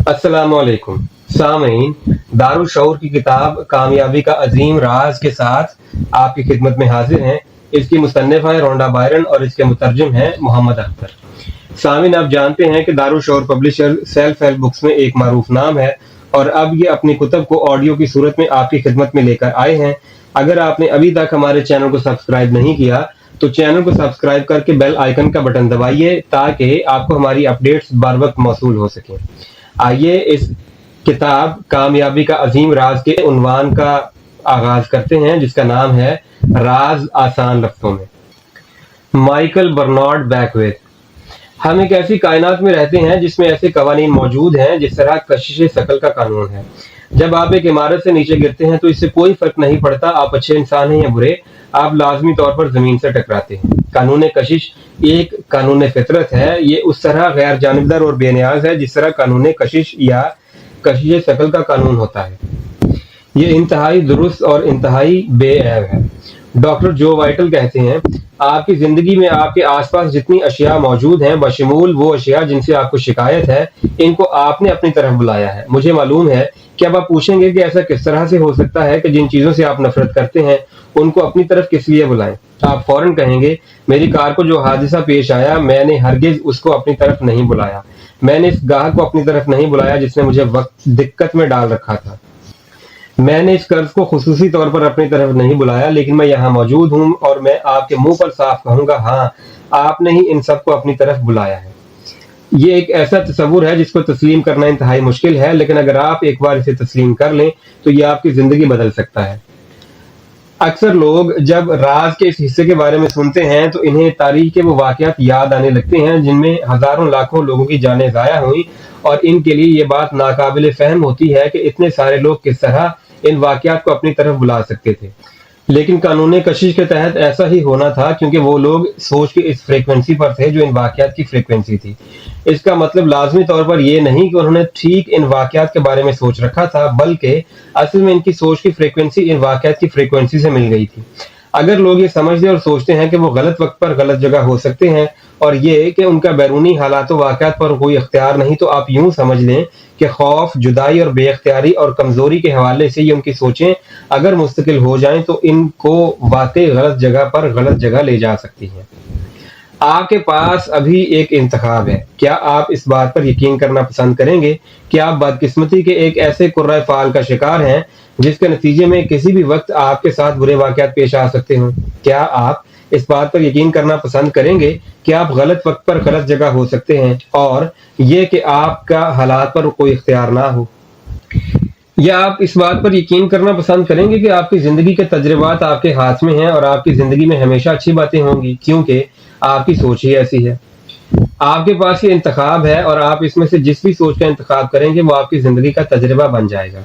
अस्सलाम वालेकुम सामीन, दारुल शऊर की किताब कामयाबी का अजीम राज के साथ आपकी खिदमत में हाजिर हैं। इसकी मुसन्निफ़ है रोंडा बायरन और इसके मुतरजम हैं मोहम्मद अख्तर। सामीन, आप जानते हैं कि Darul Shaoor publisher self help books में एक मारूफ नाम है और अब ये अपनी कुतब को ऑडियो की सूरत में आपकी खिदमत में लेकर आए हैं। अगर आपने अभी तक हमारे चैनल को सब्सक्राइब नहीं किया तो चैनल को सब्सक्राइब करके बेल आइकन का बटन दबाइए ताकि आपको हमारी अपडेट्स बर वक्त मौसूल हो सकें। आइए इस किताब कामयाबी का अजीम राज के उन्वान का आगाज करते हैं, जिसका नाम है राज आसान लफ्ज़ों में। Michael Bernard Beckwith. हम एक ऐसी कायनात में रहते हैं जिसमें ऐसे कवानीन मौजूद हैं जिस तरह कशिश शकल का कानून है। जब आप एक इमारत से नीचे गिरते हैं तो इससे कोई फर्क नहीं पड़ता आप अच्छे इंसान हैं या बुरे, आप लाजमी तौर पर जमीन से टकराते हैं। कानून कशिश एक कानून फितरत है। ये उस तरह गैर जानिबदार और बेनियाज है जिस तरह कानून कशिश या कशिश शकल का कानून होता है। ये इंतहाई दुरुस्त और इंतहाई बेऐब है। डॉक्टर जो वाइटल कहते हैं, आपकी जिंदगी में आपके आसपास जितनी अशिया मौजूद हैं बशमूल वो अशिया जिनसे आपको शिकायत है, इनको आपने अपनी तरफ बुलाया है। मुझे मालूम है कि अब आप पूछेंगे कि ऐसा किस तरह से हो सकता है कि जिन चीज़ों से आप नफरत करते हैं उनको अपनी तरफ किस लिए बुलाएं। आप फौरन कहेंगे, मेरी कार को जो हादसा पेश आया मैंने हरगिज उसको अपनी तरफ नहीं बुलाया। मैंने इस गाहक को अपनी तरफ नहीं बुलाया जिसने मुझे वक्त दिक्कत में डाल रखा था। मैंने इस कर्ज को खुसूसी तौर पर अपनी तरफ नहीं बुलाया, लेकिन मैं यहाँ मौजूद हूँ और मैं आपके मुंह पर साफ कहूँगा, हाँ, आपने ही इन सबको अपनी तरफ बुलाया है। ये एक ऐसा तस्वुर है जिसको तस्लीम करना इंतहाई मुश्किल है, लेकिन अगर आप एक बार इसे तस्लीम कर लें तो ये आपकी जिंदगी बदल सकता है। अक्सर लोग जब राज के इस हिस्से के बारे में सुनते हैं तो इन्हें तारीख के वो वाकयात याद आने लगते हैं जिनमें हजारों लाखों लोगों की जानें ज़ाया हुई, और इनके लिए ये बात नाकाबिले फहम होती है कि इतने सारे लोग किस तरह इन वाकयात को अपनी तरफ बुला सकते थे। लेकिन कानून कशिश के तहत ऐसा ही होना था क्योंकि वो लोग सोच के इस फ्रीक्वेंसी पर थे जो इन वाकयात की फ्रीक्वेंसी थी। इसका मतलब लाजमी तौर पर यह नहीं कि उन्होंने ठीक इन वाकयात के बारे में सोच रखा था, बल्कि असल में इनकी सोच की फ्रीक्वेंसी इन वाकयात की फ्रीक्वेंसी से मिल गई थी। अगर लोग ये समझते और सोचते हैं कि वो गलत वक्त पर गलत जगह हो सकते हैं और ये कि उनका बैरूनी हालात वाकयात पर कोई इख्तियार नहीं, तो आप यूं समझ लें कि खौफ, जुदाई और बेख्तियारी और कमजोरी के हवाले से ये उनकी सोचें अगर मुस्तकिल हो जाएं तो इनको वाकई गलत जगह पर गलत जगह ले जा सकती हैं। आपके पास अभी एक इंतखाब है। क्या आप इस बात पर यकीन करना पसंद करेंगे कि आप बदकिस्मती के एक ऐसे कुर्रा फाल का शिकार हैं जिसके नतीजे में किसी भी वक्त आपके साथ बुरे वाकयात पेश आ सकते हों? क्या आप इस बात पर यकीन करना पसंद करेंगे कि आप गलत वक्त पर गलत जगह हो सकते हैं और ये कि आपका हालात पर कोई इख्तियार ना हो? या आप इस बात पर यकीन करना पसंद करेंगे कि आपकी जिंदगी के तजुर्बात आपके हाथ में हैं और आपकी जिंदगी में हमेशा अच्छी बातें होंगी क्योंकि आपकी सोच ही ऐसी है? आपके पास ये इंतखाब है और आप इसमें से जिस भी सोच का इंतखाब करेंगे वो आपकी जिंदगी का तजुर्बा बन जाएगा।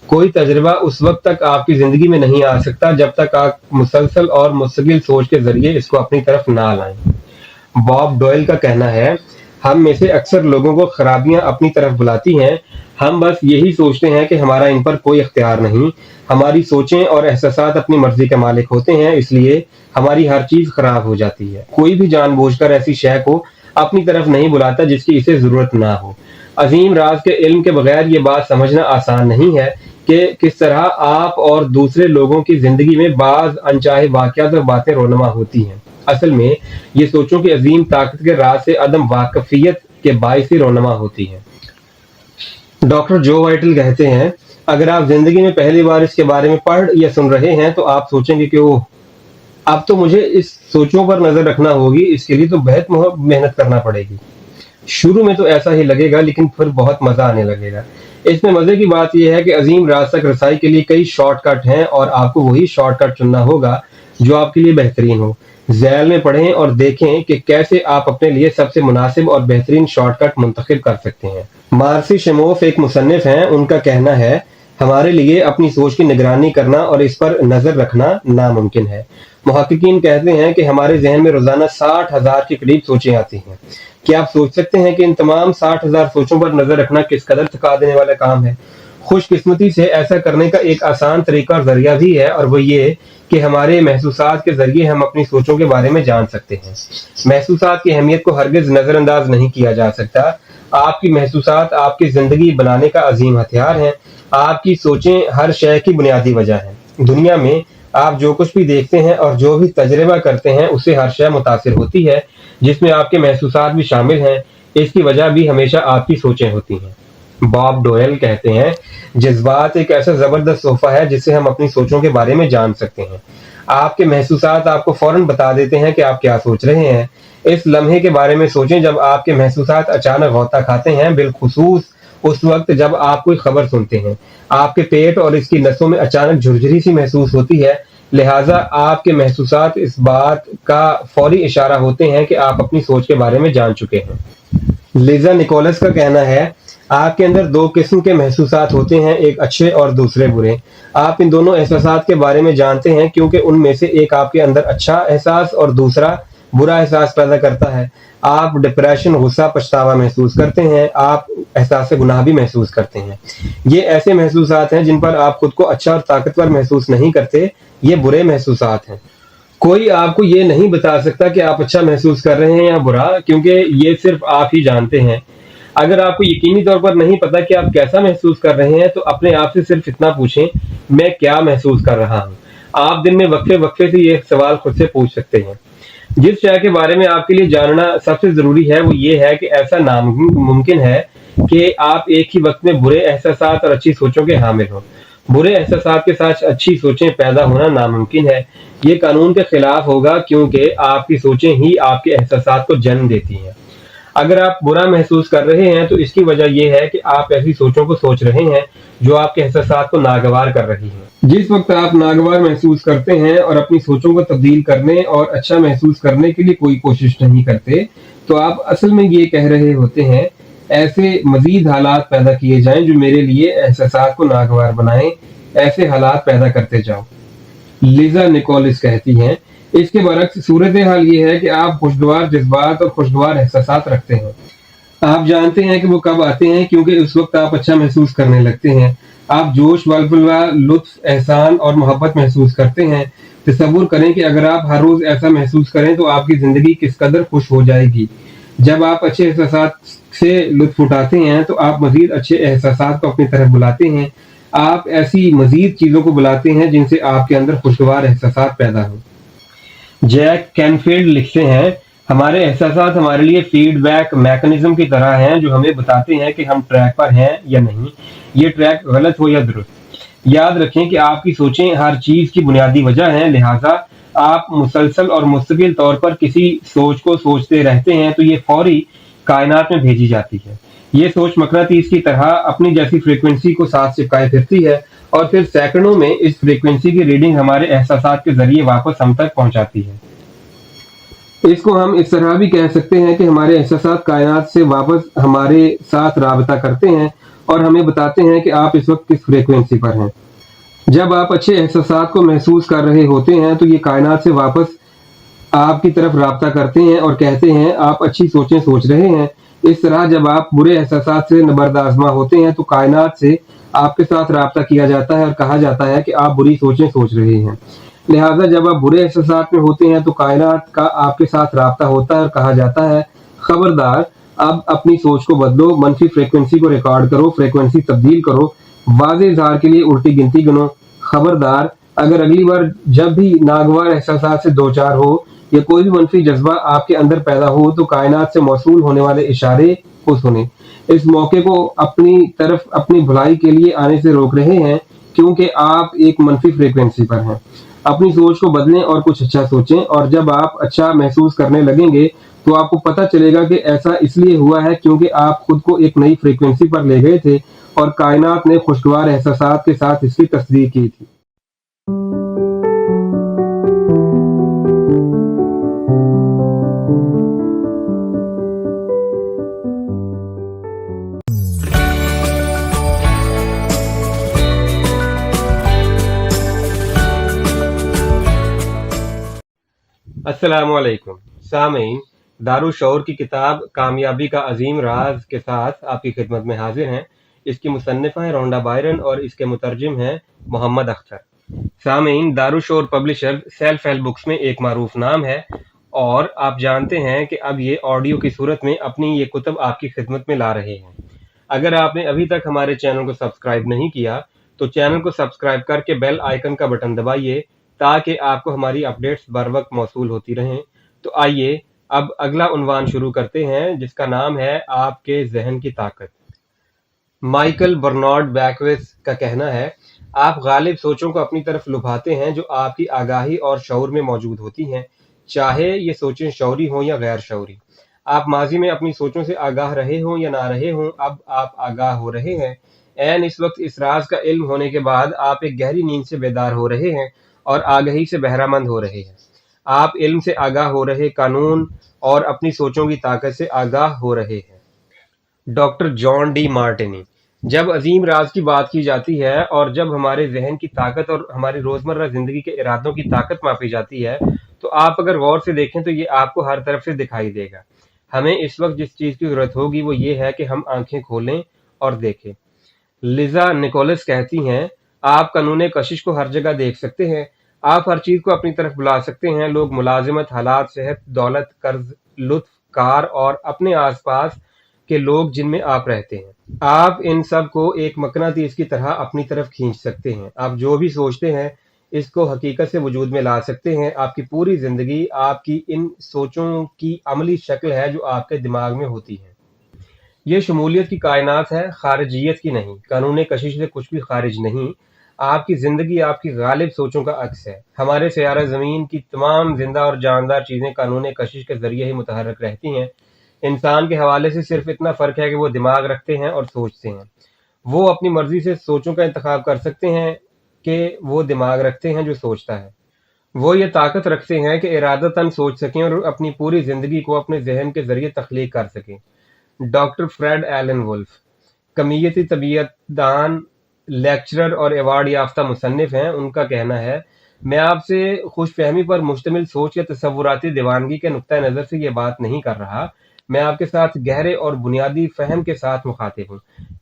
कोई तजुर्बा उस वक्त तक आपकी जिंदगी में नहीं आ सकता जब तक आप मुसलसल और मुस्तकिल सोच के जरिए इसको अपनी तरफ ना लाएं। बॉब डॉयल का कहना है, हम में से अक्सर लोगों को खराबियां अपनी तरफ बुलाती हैं। हम बस यही सोचते हैं कि हमारा इन पर कोई इख्तियार नहीं। हमारी सोचें और एहसासात अपनी मर्जी के मालिक होते हैं, इसलिए हमारी हर चीज खराब हो जाती है। कोई भी जानबूझकर ऐसी शय को अपनी तरफ नहीं बुलाता जिसकी इसे जरूरत ना हो। अजीम राज के इल्म के बगैर ये बात समझना आसान नहीं है कि किस तरह आप और दूसरे लोगों की जिंदगी में बाज अनचाहे वाकयात और बातें रोनमा होती हैं। असल में ये सोचों की अजीम ताकत के राज से अदम वाकफियत के बायस ही रोनमा होती है। डॉक्टर जो वाइटल कहते हैं, अगर आप जिंदगी में पहली बार इसके बारे में पढ़ या सुन रहे हैं तो आप सोचेंगे कि ओह, अब तो मुझे इस सोचों पर नजर रखना होगी, इसके लिए तो बहुत मेहनत करना पड़ेगी। शुरू में तो ऐसा ही लगेगा लेकिन फिर बहुत मजा आने लगेगा। इसमें मजे की बात यह है कि अजीम राज तक रसाई के लिए कई शॉर्टकट हैं और आपको वही शॉर्टकट चुनना होगा जो आपके लिए बेहतरीन हो। ज़ैल में पढ़ें और देखें कि कैसे आप अपने लिए सबसे मुनासिब और बेहतरीन शॉर्टकट मुंतखब कर सकते हैं। मार्सी शेमोफ एक मुसन्निफ हैं। उनका कहना है, हमारे लिए अपनी सोच की निगरानी करना और इस पर नजर रखना नामुमकिन है। मुहक्किकीन कहते हैं कि हमारे जहन में रोजाना 60,000 के करीब सोचें आती हैं। क्या आप सोच सकते हैं कि इन तमाम 60,000 सोचों पर नजर रखना किस कदर थका देने वाला काम है? खुशकिस्मती से ऐसा करने का एक आसान तरीका और जरिया भी है, और वो ये कि हमारे महसूसात के जरिए हम अपनी सोचों के बारे में जान सकते हैं। महसूसात की अहमियत को हरगिज नजरअंदाज नहीं किया जा सकता। آپ کی محسوسات آپ کی زندگی بنانے کا عظیم ہتھیار ہیں۔ آپ کی سوچیں ہر شے کی بنیادی وجہ ہیں۔ دنیا میں آپ جو کچھ بھی دیکھتے ہیں اور جو بھی تجربہ کرتے ہیں اس سے ہر شے متاثر ہوتی ہے، جس میں آپ کے محسوسات بھی شامل ہیں۔ اس کی وجہ بھی ہمیشہ آپ کی سوچیں ہوتی ہیں۔ باب ڈوئل کہتے ہیں، جذبات ایک ایسا زبردست تحفہ ہے جس سے ہم اپنی سوچوں کے بارے میں جان سکتے ہیں۔ آپ کے محسوسات آپ کو فوراً بتا دیتے ہیں کہ آپ کیا سوچ رہے ہیں۔ اس لمحے کے بارے میں سوچیں جب آپ کے محسوسات اچانک غوطہ کھاتے ہیں، بالخصوص اس وقت جب آپ کوئی خبر سنتے ہیں۔ آپ کے پیٹ اور اس کی نسوں میں اچانک جھرجھری سی محسوس ہوتی ہے، لہٰذا آپ کے محسوسات اس بات کا فوری اشارہ ہوتے ہیں کہ آپ اپنی سوچ کے بارے میں جان چکے ہیں۔ لیزا نکولس کا کہنا ہے، آپ کے اندر دو قسم کے محسوسات ہوتے ہیں، ایک اچھے اور دوسرے برے۔ آپ ان دونوں احساسات کے بارے میں جانتے ہیں کیونکہ ان میں سے ایک آپ کے اندر اچھا احساس اور دوسرا برا احساس پیدا کرتا ہے۔ آپ ڈپریشن، غصہ، پچھتاوا محسوس کرتے ہیں۔ آپ احساس گناہ بھی محسوس کرتے ہیں۔ یہ ایسے محسوسات ہیں جن پر آپ خود کو اچھا اور طاقتور محسوس نہیں کرتے، یہ برے محسوسات ہیں۔ کوئی آپ کو یہ نہیں بتا سکتا کہ آپ اچھا محسوس کر رہے ہیں یا برا، کیونکہ یہ صرف آپ ہی جانتے ہیں۔ اگر آپ کو یقینی طور پر نہیں پتا کہ آپ کیسا محسوس کر رہے ہیں تو اپنے آپ سے صرف اتنا پوچھیں، میں کیا محسوس کر رہا ہوں؟ آپ دن میں وقفے وقفے سے یہ سوال خود سے پوچھ سکتے ہیں۔ جس شے کے بارے میں آپ کے لیے جاننا سب سے ضروری ہے وہ یہ ہے کہ ایسا ناممکن ہے کہ آپ ایک ہی وقت میں برے احساسات اور اچھی سوچوں کے حامل ہوں۔ برے احساسات کے ساتھ اچھی سوچیں پیدا ہونا ناممکن ہے۔ یہ قانون کے خلاف ہوگا کیونکہ آپ کی سوچیں ہی آپ کے احساسات کو جنم دیتی ہیں۔ اگر آپ برا محسوس کر رہے ہیں تو اس کی وجہ یہ ہے کہ آپ ایسی سوچوں کو سوچ رہے ہیں جو آپ کے احساسات کو ناگوار کر رہی ہیں۔ جس وقت آپ ناگوار محسوس کرتے ہیں اور اپنی سوچوں کو تبدیل کرنے اور اچھا محسوس کرنے کے لیے کوئی کوشش نہیں کرتے تو آپ اصل میں یہ کہہ رہے ہوتے ہیں، ایسے مزید حالات پیدا کیے جائیں جو میرے لیے احساسات کو ناگوار بنائیں، ایسے حالات پیدا کرتے جاؤ۔ لیزا نکولس کہتی ہیں، اس کے برعکس صورتحال یہ ہے کہ آپ خوشگوار جذبات اور خوشگوار احساسات رکھتے ہیں۔ آپ جانتے ہیں کہ وہ کب آتے ہیں کیونکہ اس وقت آپ اچھا محسوس کرنے لگتے ہیں۔ آپ جوش، ولولہ، لطف، احسان اور محبت محسوس کرتے ہیں۔ تصور کریں کہ اگر آپ ہر روز ایسا محسوس کریں تو آپ کی زندگی کس قدر خوش ہو جائے گی۔ جب آپ اچھے احساسات سے لطف اٹھاتے ہیں تو آپ مزید اچھے احساسات کو اپنی طرف بلاتے ہیں۔ آپ ایسی مزید چیزوں کو بلاتے ہیں جن سے آپ کے اندر خوشگوار احساسات پیدا ہوں۔ جیک کینفیلڈ لکھتے ہیں، ہمارے احساسات ہمارے لیے فیڈ بیک میکانزم کی طرح ہیں جو ہمیں بتاتے ہیں کہ ہم ٹریک پر ہیں یا نہیں، یہ ٹریک غلط ہو یا درست۔ یاد رکھیں کہ آپ کی سوچیں ہر چیز کی بنیادی وجہ ہیں، لہٰذا آپ مسلسل اور مستقل طور پر کسی سوچ کو سوچتے رہتے ہیں تو یہ فوری کائنات میں بھیجی جاتی ہے۔ یہ سوچ مقناطیس کی طرح اپنی جیسی فریکوینسی کو ساتھ چپکائے پھرتی ہے اور پھر سیکنڈوں میں اس فریکوینسی کی ریڈنگ ہمارے احساسات کے ذریعے واپس ہم تک پہنچاتی ہے۔ اس کو ہم اس طرح بھی کہہ سکتے ہیں کہ ہمارے احساسات کائنات سے واپس ہمارے ساتھ رابطہ کرتے ہیں اور ہمیں بتاتے ہیں کہ آپ اس وقت کس فریکوینسی پر ہیں۔ جب آپ اچھے احساسات کو محسوس کر رہے ہوتے ہیں تو یہ کائنات سے واپس آپ کی طرف رابطہ کرتے ہیں اور کہتے ہیں آپ اچھی سوچیں سوچ رہے ہیں۔ اس طرح جب آپ برے احساسات سے نبرد آزما ہوتے ہیں تو کائنات سے آپ کے ساتھ رابطہ کیا جاتا ہے اور کہا جاتا ہے کہ آپ بری سوچیں سوچ رہے ہیں۔ لہٰذا جب آپ برے احساسات میں ہوتے ہیں تو کائنات کا آپ کے ساتھ رابطہ ہوتا ہے اور کہا جاتا ہے، خبردار، اب اپنی سوچ کو بدلو، منفی فریکوینسی کو ریکارڈ کرو، فریکوینسی تبدیل کرو، واضح اظہار کے لیے الٹی گنتی گنو۔ خبردار، اگر اگلی بار جب بھی ناگوار احساسات سے دوچار ہو یا کوئی بھی منفی جذبہ آپ کے اندر پیدا ہو تو کائنات سے موصول ہونے والے اشارے کو سنیں۔ اس موقع کو اپنی طرف اپنی بھلائی کے لیے آنے سے روک رہے ہیں کیونکہ آپ ایک منفی فریکوینسی پر ہیں۔ اپنی سوچ کو بدلیں اور کچھ اچھا سوچیں، اور جب آپ اچھا محسوس کرنے لگیں گے تو آپ کو پتہ چلے گا کہ ایسا اس لیے ہوا ہے کیونکہ آپ خود کو ایک نئی فریکوینسی پر لے گئے تھے اور کائنات نے خوشگوار احساسات کے ساتھ اس کی تصدیق کی تھی۔ السلام علیکم سامعین، دارالشعور کی کتاب کامیابی کا عظیم راز کے ساتھ آپ کی خدمت میں حاضر ہیں۔ اس کی مصنفہ ہیں رونڈا بائرن اور اس کے مترجم ہیں محمد اختر۔ سامعین، دارالشعور پبلشر سیلف ہیلپ بکس میں ایک معروف نام ہے اور آپ جانتے ہیں کہ اب یہ آڈیو کی صورت میں اپنی یہ کتب آپ کی خدمت میں لا رہے ہیں۔ اگر آپ نے ابھی تک ہمارے چینل کو سبسکرائب نہیں کیا تو چینل کو سبسکرائب کر کے بیل آئیکن کا بٹن دبائیے تاکہ آپ کو ہماری اپڈیٹس بر وقت موصول ہوتی رہیں۔ تو آئیے اب اگلا عنوان شروع کرتے ہیں جس کا نام ہے آپ کے ذہن کی طاقت۔ مائیکل برنارڈ بیکویتھ کا کہنا ہے، آپ غالب سوچوں کو اپنی طرف لبھاتے ہیں جو آپ کی آگاہی اور شعور میں موجود ہوتی ہیں، چاہے یہ سوچیں شعوری ہوں یا غیر شعوری۔ آپ ماضی میں اپنی سوچوں سے آگاہ رہے ہوں یا نہ رہے ہوں، اب آپ آگاہ ہو رہے ہیں۔ عین اس وقت اس راز کا علم ہونے کے بعد آپ ایک گہری نیند سے بیدار ہو رہے ہیں اور آگہی سے بہرہ مند ہو رہے ہیں۔ آپ علم سے آگاہ ہو رہے قانون اور اپنی سوچوں کی طاقت سے آگاہ ہو رہے ہیں۔ ڈاکٹر جان ڈی مارٹینی۔ جب عظیم راز کی بات کی جاتی ہے اور جب ہمارے ذہن کی طاقت اور ہماری روزمرہ زندگی کے ارادوں کی طاقت ماپی جاتی ہے تو آپ اگر غور سے دیکھیں تو یہ آپ کو ہر طرف سے دکھائی دے گا۔ ہمیں اس وقت جس چیز کی ضرورت ہوگی وہ یہ ہے کہ ہم آنکھیں کھولیں اور دیکھیں۔ لیزا نکولس کہتی ہیں، آپ قانون کشش کو ہر جگہ دیکھ سکتے ہیں، آپ ہر چیز کو اپنی طرف بلا سکتے ہیں، لوگ، ملازمت، حالات، صحت، دولت، قرض، لطف، کار اور اپنے آس پاس کے لوگ جن میں آپ رہتے ہیں۔ آپ ان سب کو ایک مقناطیس کی طرح اپنی طرف کھینچ سکتے ہیں۔ آپ جو بھی سوچتے ہیں اس کو حقیقت سے وجود میں لا سکتے ہیں۔ آپ کی پوری زندگی آپ کی ان سوچوں کی عملی شکل ہے جو آپ کے دماغ میں ہوتی ہے۔ یہ شمولیت کی کائنات ہے، خارجیت کی نہیں۔ قانون کشش سے کچھ بھی خارج نہیں۔ آپ کی زندگی آپ کی غالب سوچوں کا عکس ہے۔ ہمارے سیارہ زمین کی تمام زندہ اور جاندار چیزیں قانون کشش کے ذریعے ہی متحرک رہتی ہیں۔ انسان کے حوالے سے صرف اتنا فرق ہے کہ وہ دماغ رکھتے ہیں اور سوچتے ہیں۔ وہ اپنی مرضی سے سوچوں کا انتخاب کر سکتے ہیں کہ وہ دماغ رکھتے ہیں جو سوچتا ہے۔ وہ یہ طاقت رکھتے ہیں کہ ارادتاً سوچ سکیں اور اپنی پوری زندگی کو اپنے ذہن کے ذریعے تخلیق کر سکیں۔ ڈاکٹر فریڈ ایلن ولف، کمیتی طبیعت دان، لیکچرر اور ایوارڈ یافتہ مصنف ہیں، ان کا کہنا ہے، میں آپ سے خوش فہمی پر مشتمل سوچ یا تصوراتی دیوانگی کے نقطہ نظر سے یہ بات نہیں کر رہا، میں آپ کے ساتھ گہرے اور بنیادی فہم کے ساتھ مخاطب ہوں۔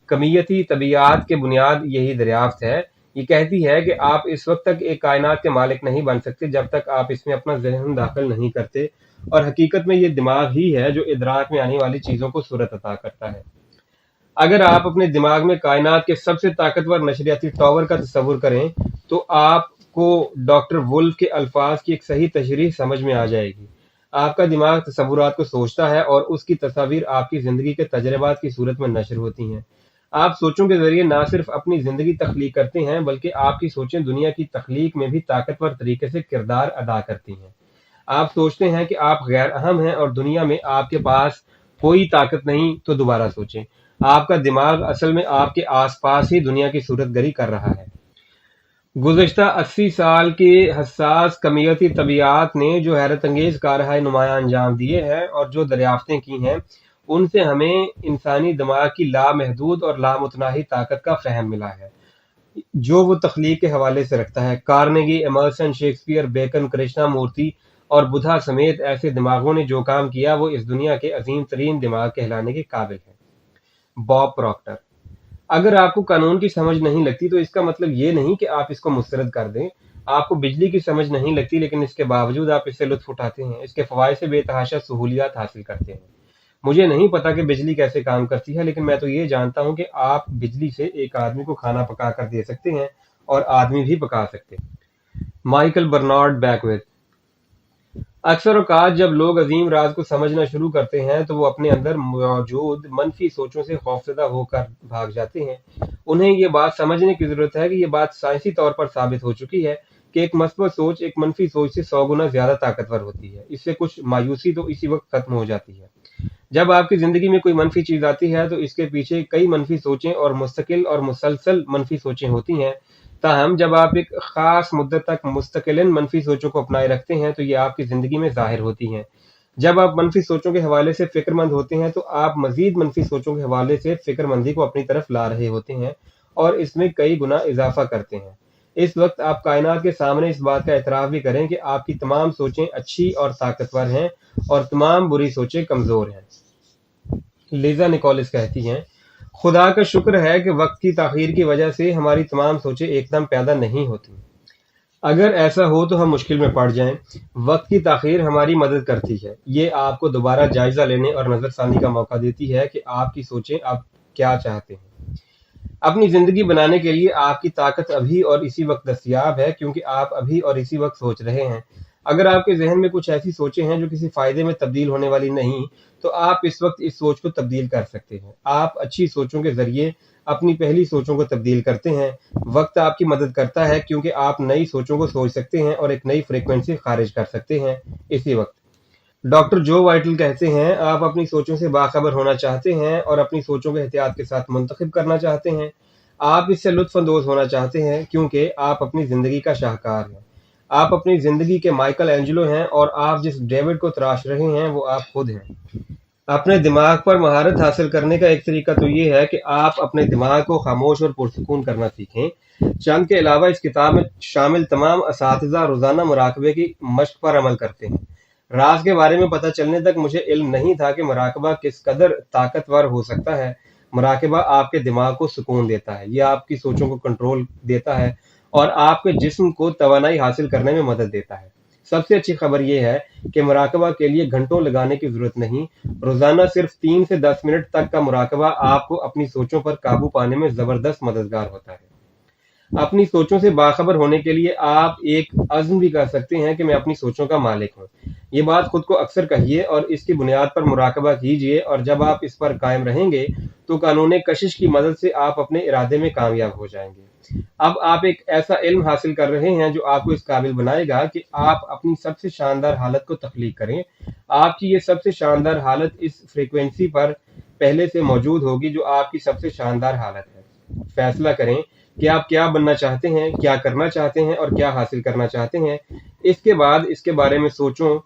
کمیتی طبیعت کے بنیاد یہی دریافت ہے، یہ کہتی ہے کہ آپ اس وقت تک ایک کائنات کے مالک نہیں بن سکتے جب تک آپ اس میں اپنا ذہن داخل نہیں کرتے، اور حقیقت میں یہ دماغ ہی ہے جو ادراک میں آنے والی چیزوں کو صورت عطا کرتا ہے۔ اگر آپ اپنے دماغ میں کائنات کے سب سے طاقتور نشریاتی ٹاور کا تصور کریں تو آپ کو ڈاکٹر وولف کے الفاظ کی ایک صحیح تشریح سمجھ میں آ جائے گی۔ آپ کا دماغ تصورات کو سوچتا ہے اور اس کی تصاویر آپ کی زندگی کے تجربات کی صورت میں نشر ہوتی ہیں۔ آپ سوچوں کے ذریعے نہ صرف اپنی زندگی تخلیق کرتے ہیں بلکہ آپ کی سوچیں دنیا کی تخلیق میں بھی طاقتور طریقے سے کردار ادا کرتی ہیں۔ آپ سوچتے ہیں کہ آپ غیر اہم ہیں اور دنیا میں آپ کے پاس کوئی طاقت نہیں تو دوبارہ سوچیں، آپ کا دماغ اصل میں آپ کے آس پاس ہی دنیا کی صورت گری کر رہا ہے۔ گزشتہ 80 سال کی حساس کمیتی طبیعت نے جو حیرت انگیز کارہائے نمایاں انجام دیے ہیں اور جو دریافتیں کی ہیں ان سے ہمیں انسانی دماغ کی لامحدود اور لامتناہی طاقت کا فہم ملا ہے جو وہ تخلیق کے حوالے سے رکھتا ہے۔ Carnegie, Emerson, Shakespeare, Bacon, Krishnamurti اور بدھا سمیت ایسے دماغوں نے جو کام کیا وہ اس دنیا کے عظیم ترین دماغ کہلانے کے قابل ہیں۔ باب پراکٹر۔ اگر آپ کو قانون کی سمجھ نہیں لگتی تو اس کا مطلب یہ نہیں کہ آپ اس کو مسترد کر دیں۔ آپ کو بجلی کی سمجھ نہیں لگتی لیکن اس کے باوجود آپ اس سے لطف اٹھاتے ہیں، اس کے فوائد سے بے تحاشا سہولیات حاصل کرتے ہیں۔ مجھے نہیں پتا کہ بجلی کیسے کام کرتی ہے لیکن میں تو یہ جانتا ہوں کہ آپ بجلی سے ایک آدمی کو کھانا پکا کر دے سکتے ہیں اور آدمی بھی پکا سکتے ہیں۔ Michael Bernard Beckwith. اکثر اوقات جب لوگ عظیم راز کو سمجھنا شروع کرتے ہیں تو وہ اپنے اندر موجود منفی سوچوں سے خوفزدہ ہو کر بھاگ جاتے ہیں۔ انہیں یہ بات سمجھنے کی ضرورت ہے کہ یہ بات سائنسی طور پر ثابت ہو چکی ہے کہ ایک مثبت سوچ ایک منفی سوچ سے 100 گنا زیادہ طاقتور ہوتی ہے۔ اس سے کچھ مایوسی تو اسی وقت ختم ہو جاتی ہے۔ جب آپ کی زندگی میں کوئی منفی چیز آتی ہے تو اس کے پیچھے کئی منفی سوچیں اور مستقل اور مسلسل منفی سوچیں ہوتی ہیں۔ تاہم جب آپ ایک خاص مدت تک مستقلاً منفی سوچوں کو اپنائے رکھتے ہیں تو یہ آپ کی زندگی میں ظاہر ہوتی ہیں۔ جب آپ منفی سوچوں کے حوالے سے فکر مند ہوتے ہیں تو آپ مزید منفی سوچوں کے حوالے سے فکر مندی کو اپنی طرف لا رہے ہوتے ہیں اور اس میں کئی گنا اضافہ کرتے ہیں۔ اس وقت آپ کائنات کے سامنے اس بات کا اعتراف بھی کریں کہ آپ کی تمام سوچیں اچھی اور طاقتور ہیں اور تمام بری سوچیں کمزور ہیں۔ لیزا نکولس کہتی ہیں، خدا کا شکر ہے کہ وقت کی تاخیر کی وجہ سے ہماری تمام سوچیں ایک دم پیدا نہیں ہوتی۔ अगर ऐसा हो तो हम मुश्किल में पड़ जाएं। वक्त की ताख़ीर हमारी मदद करती है। ये आपको दोबारा जायज़ा लेने और नज़रसानी का मौका देती है कि आपकी सोचें आप क्या चाहते हैं। अपनी ज़िंदगी बनाने के लिए आपकी ताकत अभी और इसी वक्त दस्तयाब है, क्योंकि आप अभी और इसी वक्त सोच रहे हैं। अगर आपके जहन में कुछ ऐसी सोचें हैं जो किसी फ़ायदे में तब्दील होने वाली नहीं, तो आप इस वक्त इस सोच को तब्दील कर सकते हैं। आप अच्छी सोचों के ज़रिए अपनी पहली सोचों को तब्दील करते हैं। वक्त आपकी मदद करता है, क्योंकि आप नई सोचों को सोच सकते हैं और एक नई फ्रीक्वेंसी खारिज कर सकते हैं इसी वक्त। डॉक्टर जो वाइटल कहते हैं, आप अपनी सोचों से बाखबर होना चाहते हैं और अपनी सोचों को एहतियात के साथ मुंतखब करना चाहते हैं। आप इससे लुत्फ़ अंदोज़ होना चाहते हैं, क्योंकि आप अपनी ज़िंदगी का शाहकार हैं। आप अपनी ज़िंदगी के माइकल एंजेलो हैं और आप जिस डेविड को तराश रहे हैं वो आप खुद हैं। अपने दिमाग पर महारत हासिल करने का एक तरीका तो ये है कि आप अपने दिमाग को खामोश और पुरसुकून करना सीखें। चंद के अलावा इस किताब में शामिल तमाम असातिज़ा रोज़ाना मुराकबे की मश्क पर अमल करते हैं। राज के बारे में पता चलने तक मुझे इल्म नहीं था कि मुराकबा किस कदर ताकतवर हो सकता है। मुराकबा आपके दिमाग को सुकून देता है, ये आपकी सोचों को कंट्रोल देता है और आपके जिस्म को तवानाई हासिल करने में मदद देता है। सबसे अच्छी खबर यह है कि मुराकबा के लिए घंटों लगाने की ज़रूरत नहीं। रोज़ाना सिर्फ 3 से 10 मिनट तक का मुराकबा आपको अपनी सोचों पर काबू पाने में ज़बरदस्त मददगार होता है। अपनी सोचों से बाखबर होने के लिए आप एक अज़्म भी कर सकते हैं कि मैं अपनी सोचों का मालिक हूँ। ये बात खुद को अक्सर कहिए और इसकी बुनियाद पर मुराकबा कीजिए, और जब आप इस पर कायम रहेंगे तो कानून कशिश की मदद से आप अपने इरादे में कामयाब हो जाएंगे। अब आप एक ऐसा इल्म हासिल कर रहे हैं जो आपको इस काबिल बनाएगा कि आप अपनी सबसे शानदार हालत को तख्लीक करें। आपकी ये सबसे शानदार हालत इस फ्रीक्वेंसी पर पहले से मौजूद होगी जो आपकी सबसे शानदार हालत है। फैसला करें कि आप क्या बनना चाहते हैं, क्या करना चाहते हैं और क्या हासिल करना चाहते हैं। इसके बाद इसके बारे में सोचें,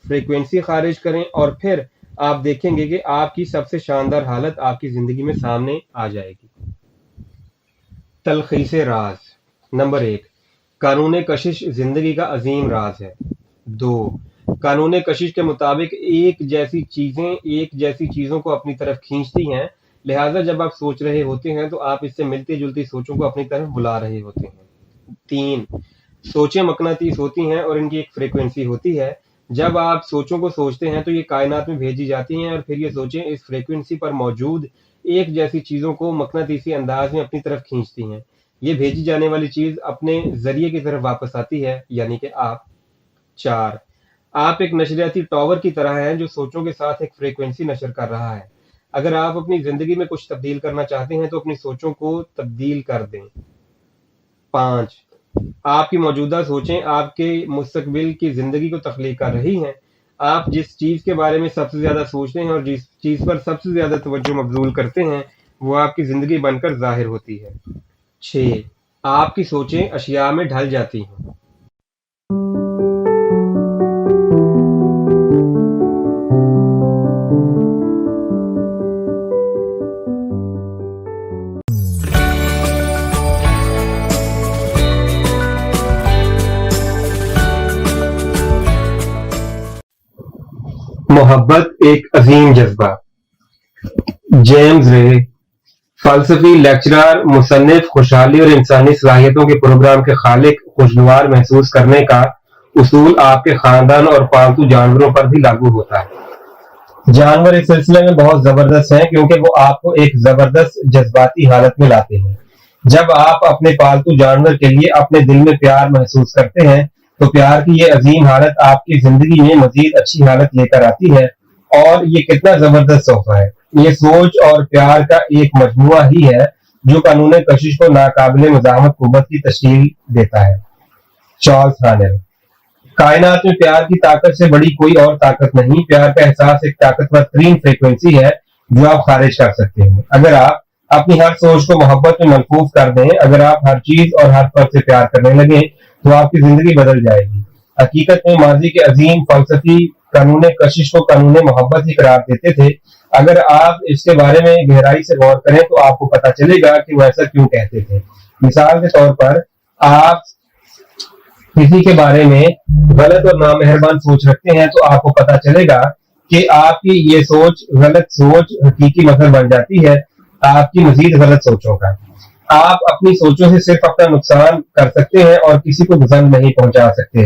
फ्रीक्वेंसी खारिज करें और फिर आप देखेंगे कि आपकी सबसे शानदार हालत आपकी ज़िंदगी में सामने आ जाएगी। तलखीस राज। नंबर 1, कानून कशिश ज़िंदगी का अजीम राज है। 2, कानून कशिश के मुताबिक एक जैसी चीज़ों को अपनी तरफ खींचती हैं, लिहाजा जब आप सोच रहे होते हैं तो आप इससे मिलती जुलती सोचों को अपनी तरफ बुला रहे होते हैं। 3, सोचें मकनातीस होती हैं और इनकी एक फ्रीक्वेंसी होती है। जब आप सोचों को सोचते हैं तो ये कायनात में भेजी जाती हैं और फिर ये सोचें इस फ्रीक्वेंसी पर मौजूद एक जैसी चीज़ों को मकनातीसी अंदाज में अपनी तरफ खींचती हैं। ये भेजी जाने वाली चीज़ अपने ज़रिए की तरफ वापस आती है, यानी कि आप। 4, आप एक नशरियाती टावर की तरह हैं जो सोचों के साथ एक फ्रीक्वेंसी नशर कर रहा है। अगर आप अपनी ज़िंदगी में कुछ तब्दील करना चाहते हैं तो अपनी सोचों को तब्दील कर दें। 5, आपकी मौजूदा सोचें आपके मुस्तकबिल की ज़िंदगी को तख्लीक कर रही हैं। आप जिस चीज़ के बारे में सबसे ज़्यादा सोचते हैं और जिस चीज़ पर सबसे ज़्यादा तवज्जो मबज़ूल करते हैं वो आपकी ज़िंदगी बनकर ज़ाहिर होती है। 6, आपकी सोचें अशिया में ढल जाती हैं। मोहब्बत एक अजीम जज्बा। जेम्स रे, फलसफी लेक्चरर, मुसन्निफ, खुशहाली और इंसानी सलाहियतों के प्रोग्राम के खालिक, खुशगवार महसूस करने का उसूल आपके खानदान और पालतू जानवरों पर भी लागू होता है। जानवर इस सिलसिले में बहुत जबरदस्त हैं क्योंकि वो आपको एक जबरदस्त जज्बाती हालत में लाते हैं। जब आप अपने पालतू जानवर के लिए अपने दिल में प्यार महसूस करते हैं तो प्यार की ये अजीम हालत आपकी जिंदगी में मजीद अच्छी हालत लेकर आती है, और ये कितना जबरदस्त तोहफा है। ये सोच और प्यार का एक मजमुआ ही है जो कानून कशिश को नाकाबिले मुज़ाहमत कुव्वत की तशकील देता है। चार्ल्स हानेल। कायनात में प्यार की ताकत से बड़ी कोई और ताकत नहीं। प्यार का एहसास एक ताकतवर तरीन फ्रीक्वेंसी है जो आप खारिज कर सकते हैं। अगर आप अपनी हर सोच को मोहब्बत में मनफूज कर दें, अगर आप हर चीज और हर फर्द से प्यार करने लगे तो आपकी जिंदगी बदल जाएगी। हकीकत में माजी के अजीम फलसफी कानून कशिश को कानून मोहब्बत ही करार देते थे। अगर आप इसके बारे में गहराई से गौर करें तो आपको पता चलेगा कि वो ऐसा क्यों कहते थे। मिसाल के तौर पर, आप किसी के बारे में गलत और नामेहरबान सोच रखते हैं तो आपको पता चलेगा कि आपकी ये सोच, गलत सोच, हकीकी मसला बन जाती है आपकी मजीद गलत सोचों का। आप अपनी सोचों से सिर्फ अपना नुकसान कर सकते हैं और किसी को पसंद नहीं पहुंचा सकते।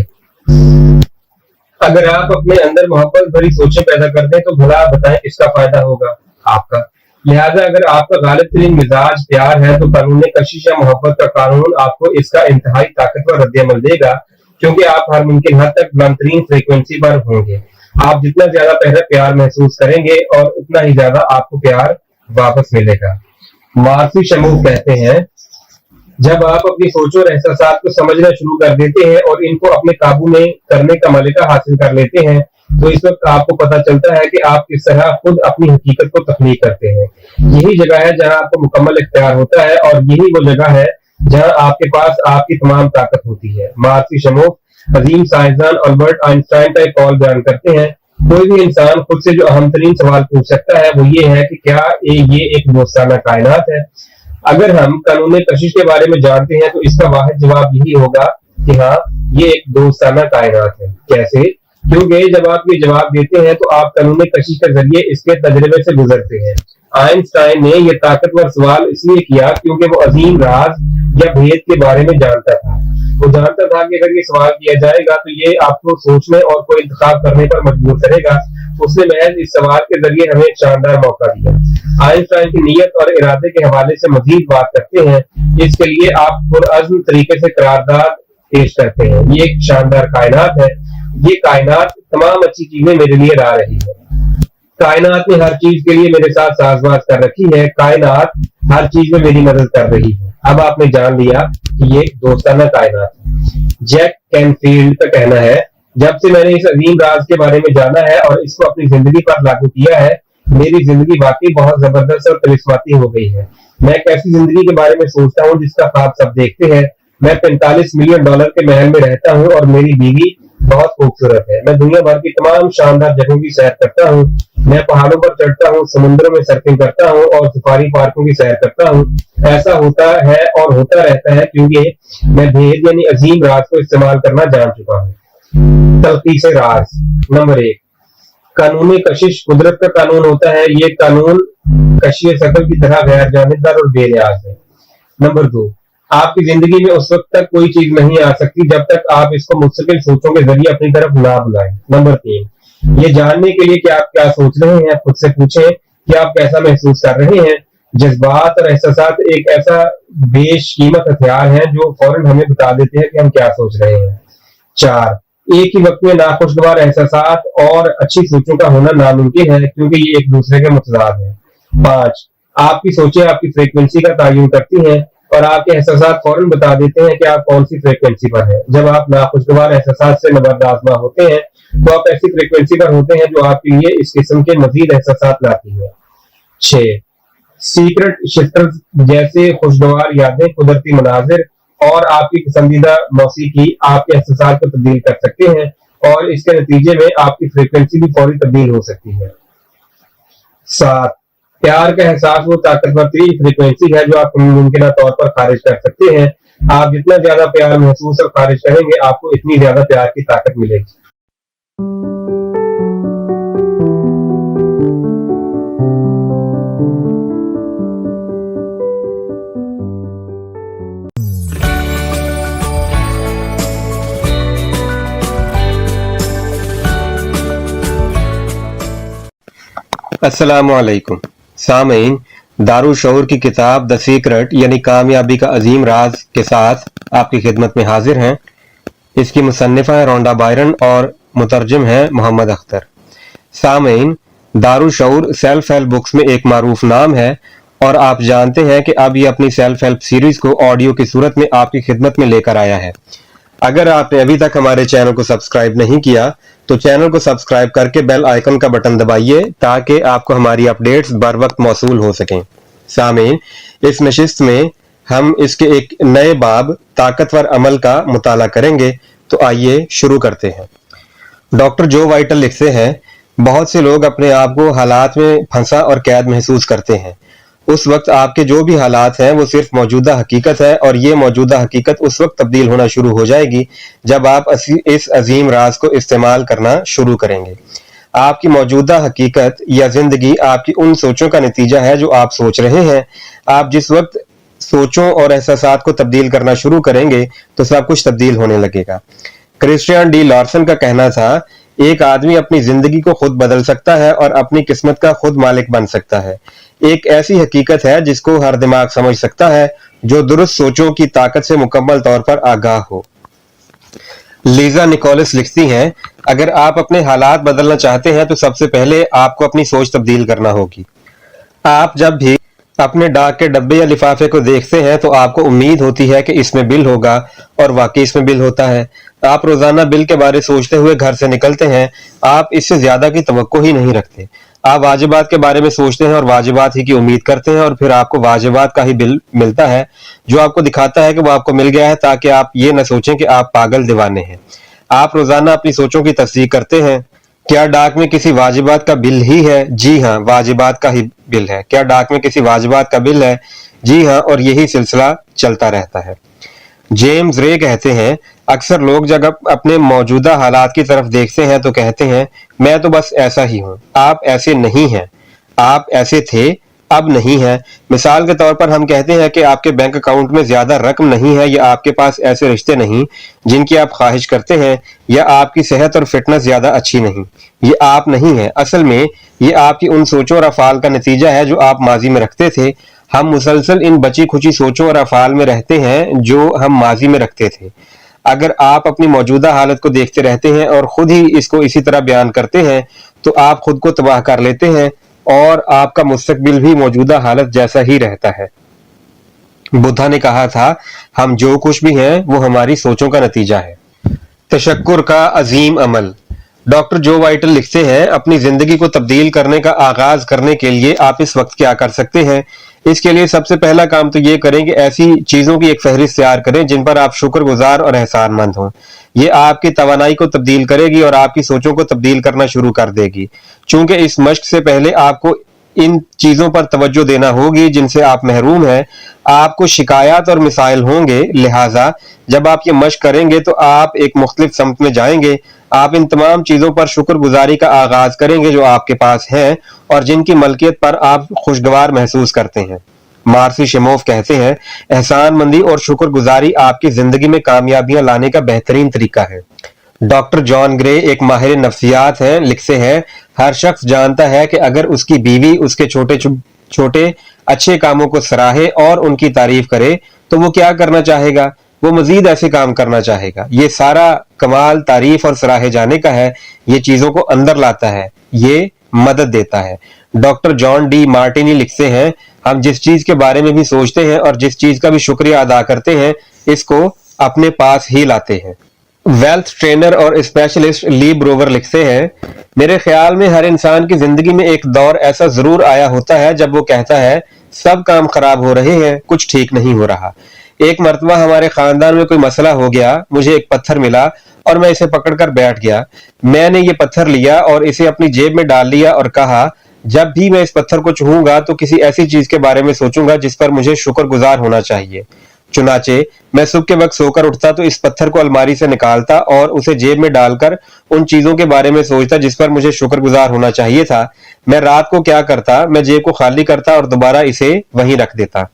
अगर आप अपने अंदर मोहब्बत भरी सोचें पैदा कर दें तो भला बताएं किसका फायदा होगा? आपका। लिहाजा अगर आपका गालिब तरीन मिजाज प्यार है तो कानून कशिश या मोहब्बत का कानून आपको इसका इंतहाई ताकतवर रद्द-ए-अमल देगा, क्योंकि आप हर मुमकिन हद तक बुलंद तरीन फ्रीक्वेंसी पर होंगे। आप जितना ज्यादा प्यार महसूस करेंगे और उतना ही ज्यादा आपको प्यार वापस मिलेगा। मार्सी शमूफ कहते हैं, जब आप अपनी सोचों और एहसासात को समझना शुरू कर देते हैं और इनको अपने काबू में करने का मलिका हासिल कर लेते हैं तो इस वक्त आपको पता चलता है कि आप किस तरह खुद अपनी हकीकत को तख्लीक करते हैं। यही जगह है जहां आपको मुकम्मल इख्तियार होता है और यही वो जगह है जहां आपके पास आपकी तमाम ताकत होती है। मार्सी शमूफ अजीम साइंसदान अल्बर्ट आइंस्टाइन का एक कॉल बयान करते हैं, कोई भी इंसान खुद से जो अहम तरीन सवाल पूछ सकता है वो ये है कि क्या ये एक दोस्ताना कायनात है? अगर हम कानून कशिश के बारे में जानते हैं तो इसका वाहिद जवाब यही होगा कि हाँ, ये एक दोस्ताना कायनात है। कैसे? क्योंकि जब आप ये जवाब देते हैं तो आप कानून कशिश के जरिए इसके तजर्बे से गुजरते हैं। आइंस्टाइन ने यह ताकतवर सवाल इसलिए किया क्योंकि वो अजीम राज या भेद के बारे में जानता था। वो जानता था कि अगर ये सवाल किया जाएगा तो ये आपको सोचने और कोई इंतखाब करने पर मजबूर करेगा। उसने महज इस सवाल के जरिए हमें एक शानदार मौका दिया। आइंस्टाइन की नीयत और इरादे के हवाले से मजीद बात करते हैं। इसके लिए आप पुरअज़्म तरीके से करारदाद पेश करते हैं। ये एक शानदार कायनात है। ये कायनात तमाम अच्छी चीजें मेरे लिए ला रही है। कायनात ने हर चीज के लिए मेरे साथ साजबाज कर रखी है। कायनात हर चीज में मेरी मदद कर रही है। अब आपने जान लिया कि ये दोस्ताना कायनात है। जैक कैनफील्ड का कहना है, जब से मैंने इस अजीम राज के बारे में जाना है और इसको अपनी जिंदगी पर लागू किया है, मेरी जिंदगी वाकई बहुत जबरदस्त और करिश्माती हो गई है। मैं एक ऐसी जिंदगी के बारे में सोचता हूँ जिसका ख्वाब सब देखते हैं। मैं $45 मिलियन के महल में रहता हूँ और मेरी बीवी बहुत खूबसूरत है। मैं दुनिया भर की तमाम शानदार जगहों की सैर करता हूँ। मैं पहाड़ों पर चढ़ता हूँ, समुद्रों में सर्फिंग करता हूँ और सफारी पार्कों की सैर करता हूँ। ऐसा होता है और होता रहता है क्योंकि मैं भेद यानी अजीम राज को इस्तेमाल करना जान चुका हूँ। तलखीस राज नंबर 1, कानून कशिश कुदरत का कानून होता है। ये कानून कशिश शकल की तरह गैर जानिबदार और बेनियाज है। नंबर 2, आपकी जिंदगी में उस वक्त तक कोई चीज नहीं आ सकती जब तक आप इसको मुस्तकिल सोचों के जरिए अपनी तरफ ना बुलाएं। नंबर 3, ये जानने के लिए कि आप क्या सोच रहे हैं, खुद से पूछें कि आप कैसा महसूस कर रहे हैं। जज्बात और एहसासात एक ऐसा बेशकीमत हथियार है जो फौरन हमें बता देते हैं कि हम क्या सोच रहे हैं। 4, एक ही वक्त में नाखुशगवार एहसासात और अच्छी सोचों का होना नामुमकिन है क्योंकि ये एक दूसरे के मुतजाद हैं। 5, आपकी सोचें आपकी फ्रीक्वेंसी का तयन करती हैं और आपके एहसासात फौरन बता देते हैं कि आप कौन सी फ्रीक्वेंसी पर हैं। जब आप नाखुशगवार एहसासात से नबरदाज़मा होते हैं तो आप ऐसी फ्रीक्वेंसी पर होते हैं जो आपके लिए इस किस्म के मजीद एहसासात लाती है। 6, सीक्रेट शिफ्टर्स जैसे खुशगवार यादें, कुदरती मनाजिर और आपकी पसंदीदा मौसीकी आपके एहसासात को तब्दील कर सकते हैं और इसके नतीजे में आपकी फ्रीक्वेंसी भी फौरी तब्दील हो सकती है। 7, प्यार का एहसास वो ताकतवर तरीन फ्रीक्वेंसी है जो आप मुमकिन तौर पर खारिज कर सकते हैं। आप जितना ज्यादा प्यार महसूस और खारिज करेंगे आपको इतनी ज्यादा प्यार की ताकत मिलेगी। अस्सलामुअलैकुम सामीन, दारुल शऊर की किताब द सीक्रेट यानी कामयाबी का अजीम राज के साथ आपकी खिदमत में हाजिर हैं। इसकी मुसन्निफा है रोंडा बायरन और मुतरजम है मोहम्मद अख्तर। सामीन, Darul Shaoor self help books में एक मारूफ नाम है और आप जानते हैं कि अब ये अपनी सेल्फ हेल्प सीरीज को ऑडियो की सूरत में आपकी खिदमत में लेकर आया है। अगर आपने अभी तक हमारे चैनल को सब्सक्राइब नहीं किया तो चैनल को सब्सक्राइब करके बेल आइकन का बटन दबाइए ताकि आपको हमारी अपडेट्स बर वक्त मौसूल हो सकें। सामीन, इस नशिस्त में हम इसके एक नए बाब ताकतवर अमल का मुताला करेंगे, तो आइए शुरू करते हैं। डॉक्टर जो वाइटल लिखते हैं, बहुत से लोग अपने आप को हालात में फंसा और कैद महसूस करते हैं। उस वक्त आपके जो भी हालात हैं वो सिर्फ मौजूदा हकीकत है और ये मौजूदा हकीकत उस वक्त तब्दील होना शुरू हो जाएगी जब आप इस अजीम राज को इस्तेमाल करना शुरू करेंगे। आपकी मौजूदा हकीकत या जिंदगी आपकी उन सोचों का नतीजा है जो आप सोच रहे हैं। आप जिस वक्त सोचों और एहसासात को तब्दील करना शुरू करेंगे तो सब कुछ तब्दील होने लगेगा। क्रिश्चियन डी लॉर्सन का कहना था, एक आदमी अपनी जिंदगी को खुद बदल सकता है और अपनी किस्मत का खुद मालिक बन सकता है। एक ऐसी हकीकत है जिसको हर दिमाग समझ सकता है जो दुरुस्त सोचों की ताकत से मुकम्मल तौर पर आगाह हो। लीजा निकोलस लिखती हैं, अगर आप अपने हालात बदलना चाहते हैं तो सबसे पहले आपको अपनी सोच तब्दील करना होगी। आप जब भी अपने डाक के डब्बे या लिफाफे को देखते हैं तो आपको उम्मीद होती है कि इसमें बिल होगा और वाकई इसमें बिल होता है। आप रोजाना बिल के बारे सोचते हुए घर से निकलते हैं, आप इससे ज्यादा की तवक्को ही नहीं रखते। आप वाजिबात के बारे में सोचते हैं और वाजिबात ही की उम्मीद करते हैं और फिर आपको वाजिबात का ही बिल मिलता है जो आपको दिखाता है कि वो आपको मिल गया है, ताकि आप ये न सोचें कि आप पागल दीवाने हैं। आप रोजाना अपनी सोचों की तस्दीक करते हैं। क्या डाक में किसी वाजिबात का बिल ही है? जी हाँ, वाजिबात का ही बिल है। क्या डाक में किसी वाजिबात का बिल है? जी हाँ, और यही सिलसिला चलता रहता है। जेम्स रे कहते हैं, अक्सर लोग जब अपने मौजूदा हालात की तरफ देखते हैं तो कहते हैं, मैं तो बस ऐसा ही हूं। आप ऐसे नहीं हैं, आप ऐसे थे, अब नहीं है। मिसाल के तौर पर हम कहते हैं कि आपके बैंक अकाउंट में ज्यादा रकम नहीं है, या आपके पास ऐसे रिश्ते नहीं जिनकी आप ख्वाहिश करते हैं, या आपकी सेहत और फिटनेस ज्यादा अच्छी नहीं। ये आप नहीं है, असल में ये आपकी उन सोचों और अफाल का नतीजा है जो आप माजी में रखते थे। हम मुसलसल इन बची खुची सोचों और अफाल में रहते हैं जो हम माजी में रखते थे। अगर आप अपनी मौजूदा हालत को देखते रहते हैं और खुद ही इसको इसी तरह बयान करते हैं तो आप खुद को तबाह कर लेते हैं और आपका मुस्तकबिल भी मौजूदा हालत जैसा ही रहता है। बुद्धा ने कहा था, हम जो कुछ भी हैं वो हमारी सोचों का नतीजा है। तशक्कुर का अजीम अमल। डॉक्टर जो वाइटल लिखते हैं, अपनी जिंदगी को तब्दील करने का आगाज करने के लिए आप इस वक्त क्या कर सकते हैं? इसके लिए सबसे पहला काम तो ये करें कि ऐसी चीजों की एक फहरिस्त तैयार करें जिन पर आप शुक्रगुजार और एहसानमंद हों। ये आपकी तवानाई को तब्दील करेगी और आपकी सोचों को तब्दील करना शुरू कर देगी। चूंकि इस मश्क से पहले आपको इन चीजों पर तवज्जो देना होगी जिनसे आप महरूम हैं, आपको शिकायत और मिसाइल होंगे। लिहाजा जब आप ये मश्क करेंगे तो आप एक मुख्तलिफ समत में जाएंगे। आप इन तमाम चीजों पर शुक्रगुजारी का आगाज करेंगे जो आपके पास हैं और जिनकी मलकियत पर आप खुशगवार महसूस करते हैं। मार्सी शेमोफ कहते हैं, एहसानमंदी और शुक्रगुजारी आपकी जिंदगी में कामयाबियां लाने का बेहतरीन तरीका है। डॉक्टर जॉन ग्रे एक माहिर नफ्सियात हैं, लिखते हैं, हर शख्स जानता है कि अगर उसकी बीवी उसके छोटे छोटे अच्छे कामों को सराहे और उनकी तारीफ करे तो वो क्या करना चाहेगा? वो मजीद ऐसे काम करना चाहेगा। ये सारा कमाल तारीफ और सराहे जाने का है। ये चीजों को अंदर लाता है, ये मदद देता है। डॉक्टर जॉन डी मार्टिनी लिखते हैं, हम जिस चीज के बारे में भी सोचते हैं और जिस चीज का भी शुक्रिया अदा करते हैं, इसको अपने पास ही लाते हैं। वेल्थ ट्रेनर और स्पेशलिस्ट ली ब्रोवर लिखते हैं, मेरे ख्याल में हर इंसान की जिंदगी में एक दौर ऐसा जरूर आया होता है जब वो कहता है, सब काम खराब हो रहे हैं, कुछ ठीक नहीं हो रहा। एक मर्तबा हमारे खानदान में कोई मसला हो गया, मुझे एक पत्थर मिला और मैं इसे पकड़कर बैठ गया। मैंने ये पत्थर लिया और इसे अपनी जेब में डाल लिया और कहा, जब भी मैं इस पत्थर को छूऊंगा तो किसी ऐसी चीज के बारे में सोचूंगा जिस पर मुझे शुक्रगुजार होना चाहिए। चुनाचे मैं सुबह के वक्त सोकर उठता तो इस पत्थर को अलमारी से निकालता और उसे जेब में डालकर उन चीजों के बारे में सोचता जिस पर मुझे शुक्रगुजार होना चाहिए था। मैं रात को क्या करता, मैं जेब को खाली करता और दोबारा इसे वहीं रख देता।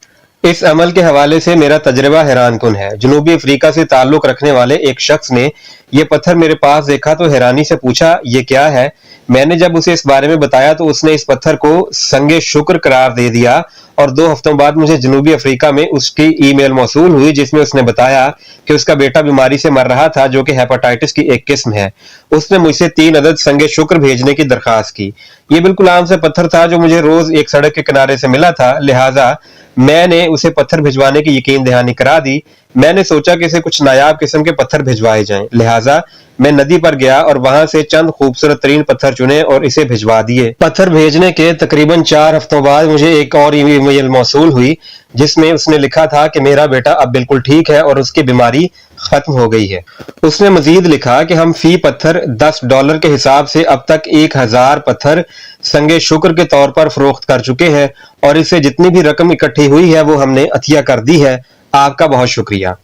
इस अमल के हवाले से मेरा तजर्बा हैरानकुन है। जनूबी अफ्रीका से ताल्लुक रखने वाले एक शख्स ने यह पत्थर मेरे पास देखा तो हैरानी से पूछा, ये क्या है? मैंने जब उसे इस बारे में बताया तो उसने इस पत्थर को संगे शुक्र करार दे दिया और 2 हफ्तों बाद मुझे जनूबी अफ्रीका में उसकी ईमेल मौसूल हुई जिसमें उसने बताया कि उसका बेटा बीमारी से मर रहा था जो कि हेपेटाइटिस की एक किस्म है। उसने मुझसे 3 अदद संगे शुक्र भेजने की दरखास्त की। ये बिल्कुल आम से पत्थर था जो मुझे रोज एक सड़क के किनारे से मिला था, लिहाजा मैंने उसे पत्थर भिजवाने की यकीन दहानी करा दी। मैंने सोचा कि इसे कुछ नायाब किस्म के पत्थर भिजवाए जाएं, लिहाजा मैं नदी पर गया और वहां से चंद खूबसूरत तरीन पत्थर चुने और इसे भिजवा दिए। पत्थर भेजने के तकरीबन 4 हफ्तों बाद मुझे एक और ईमेल मौसूल हुई जिसमें उसने लिखा था कि मेरा बेटा अब बिल्कुल ठीक है और उसकी बीमारी खत्म हो गई है। उसने मजीद लिखा कि हम फी पत्थर $10 के हिसाब से अब तक 1000 पत्थर संगे शुक्र के तौर पर फरोख्त कर चुके हैं और इससे जितनी भी रकम इकट्ठी हुई है वो हमने अतिया कर दी है। आपका बहुत शुक्रिया।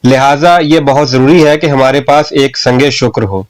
लिहाजा ये बहुत जरूरी है कि हमारे पास एक संगे शुक्र हो।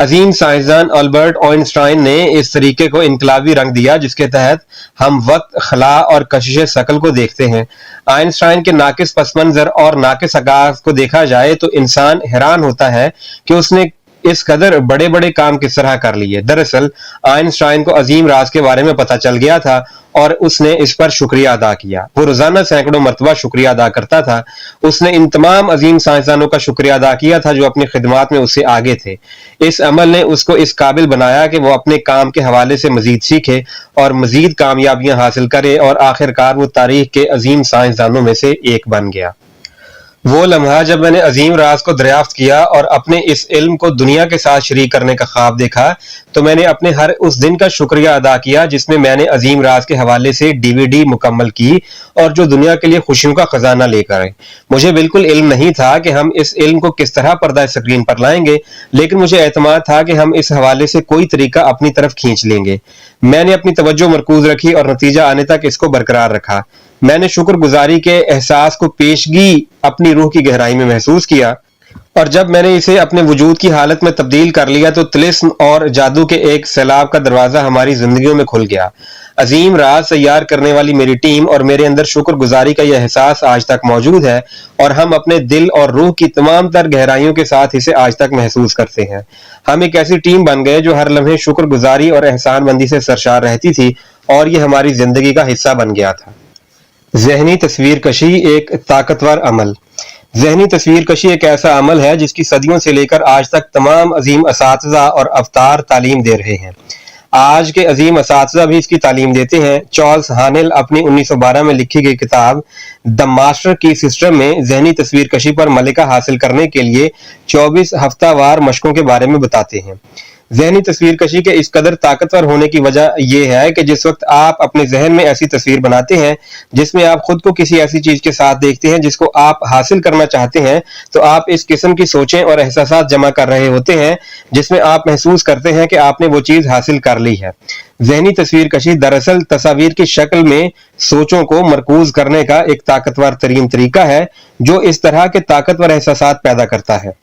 عظیم سائنسدان البرٹ آئنسٹائن نے اس طریقے کو انقلابی رنگ دیا جس کے تحت ہم وقت، خلا اور کشش ثقل کو دیکھتے ہیں۔ آئنسٹائن کے ناقص پس منظر اور ناقص آغاز کو دیکھا جائے تو انسان حیران ہوتا ہے کہ اس نے اس قدر بڑے بڑے کام کس طرح کر لیے۔ دراصل آئنسٹائن کو عظیم راز کے بارے میں پتہ چل گیا تھا اور اس نے اس پر شکریہ ادا کیا۔ وہ روزانہ سینکڑوں مرتبہ شکریہ ادا کرتا تھا۔ اس نے ان تمام عظیم سائنسدانوں کا شکریہ ادا کیا تھا جو اپنی خدمات میں اس سے آگے تھے۔ اس عمل نے اس کو اس قابل بنایا کہ وہ اپنے کام کے حوالے سے مزید سیکھے اور مزید کامیابیاں حاصل کرے اور آخرکار وہ تاریخ کے عظیم سائنسدانوں میں سے ایک بن گیا۔ وہ لمحہ جب میں نے عظیم راز کو دریافت کیا اور اپنے اس علم کو دنیا کے ساتھ شریک کرنے کا خواب دیکھا تو میں نے اپنے ہر اس دن کا شکریہ ادا کیا جس میں میں نے عظیم راز کے حوالے سے DVD مکمل کی اور جو دنیا کے لیے خوشیوں کا خزانہ لے کر آئے۔ مجھے بالکل علم نہیں تھا کہ ہم اس علم کو کس طرح پردہ اسکرین پر لائیں گے، لیکن مجھے اعتماد تھا کہ ہم اس حوالے سے کوئی طریقہ اپنی طرف کھینچ لیں گے۔ میں نے اپنی توجہ مرکوز رکھی اور نتیجہ آنے تک اس کو برقرار رکھا۔ میں نے شکر گزاری کے احساس کو پیشگی اپنی روح کی گہرائی میں محسوس کیا اور جب میں نے اسے اپنے وجود کی حالت میں تبدیل کر لیا تو طلسم اور جادو کے ایک سیلاب کا دروازہ ہماری زندگیوں میں کھل گیا۔ عظیم راز تیار کرنے والی میری ٹیم اور میرے اندر شکر گزاری کا یہ احساس آج تک موجود ہے اور ہم اپنے دل اور روح کی تمام تر گہرائیوں کے ساتھ اسے آج تک محسوس کرتے ہیں۔ ہم ایک ایسی ٹیم بن گئے جو ہر لمحے شکر گزاری اور احسان مندی سے سرشار رہتی تھی اور یہ ہماری زندگی کا حصہ بن گیا تھا۔ ذہنی تصویر کشی ایک طاقتور عمل۔ ذہنی تصویر کشی ایک ایسا عمل ہے جس کی صدیوں سے لے کر آج تک تمام عظیم اساتذہ اور اوتار تعلیم دے رہے ہیں۔ آج کے عظیم اساتذہ بھی اس کی تعلیم دیتے ہیں۔ چارلس ہانل اپنی 1912 میں لکھی گئی کتاب دی ماسٹر کی سسٹم میں ذہنی تصویر کشی پر ملکہ حاصل کرنے کے لیے 24 ہفتہ وار مشقوں کے بارے میں بتاتے ہیں۔ ذہنی تصویر کشی کے اس قدر طاقتور ہونے کی وجہ یہ ہے کہ جس وقت آپ اپنے ذہن میں ایسی تصویر بناتے ہیں جس میں آپ خود کو کسی ایسی چیز کے ساتھ دیکھتے ہیں جس کو آپ حاصل کرنا چاہتے ہیں تو آپ اس قسم کی سوچیں اور احساسات جمع کر رہے ہوتے ہیں جس میں آپ محسوس کرتے ہیں کہ آپ نے وہ چیز حاصل کر لی ہے۔ ذہنی تصویر کشی دراصل تصاویر کی شکل میں سوچوں کو مرکوز کرنے کا ایک طاقتور ترین طریقہ ہے جو اس طرح کے طاقتور احساسات پیدا کرتا ہے۔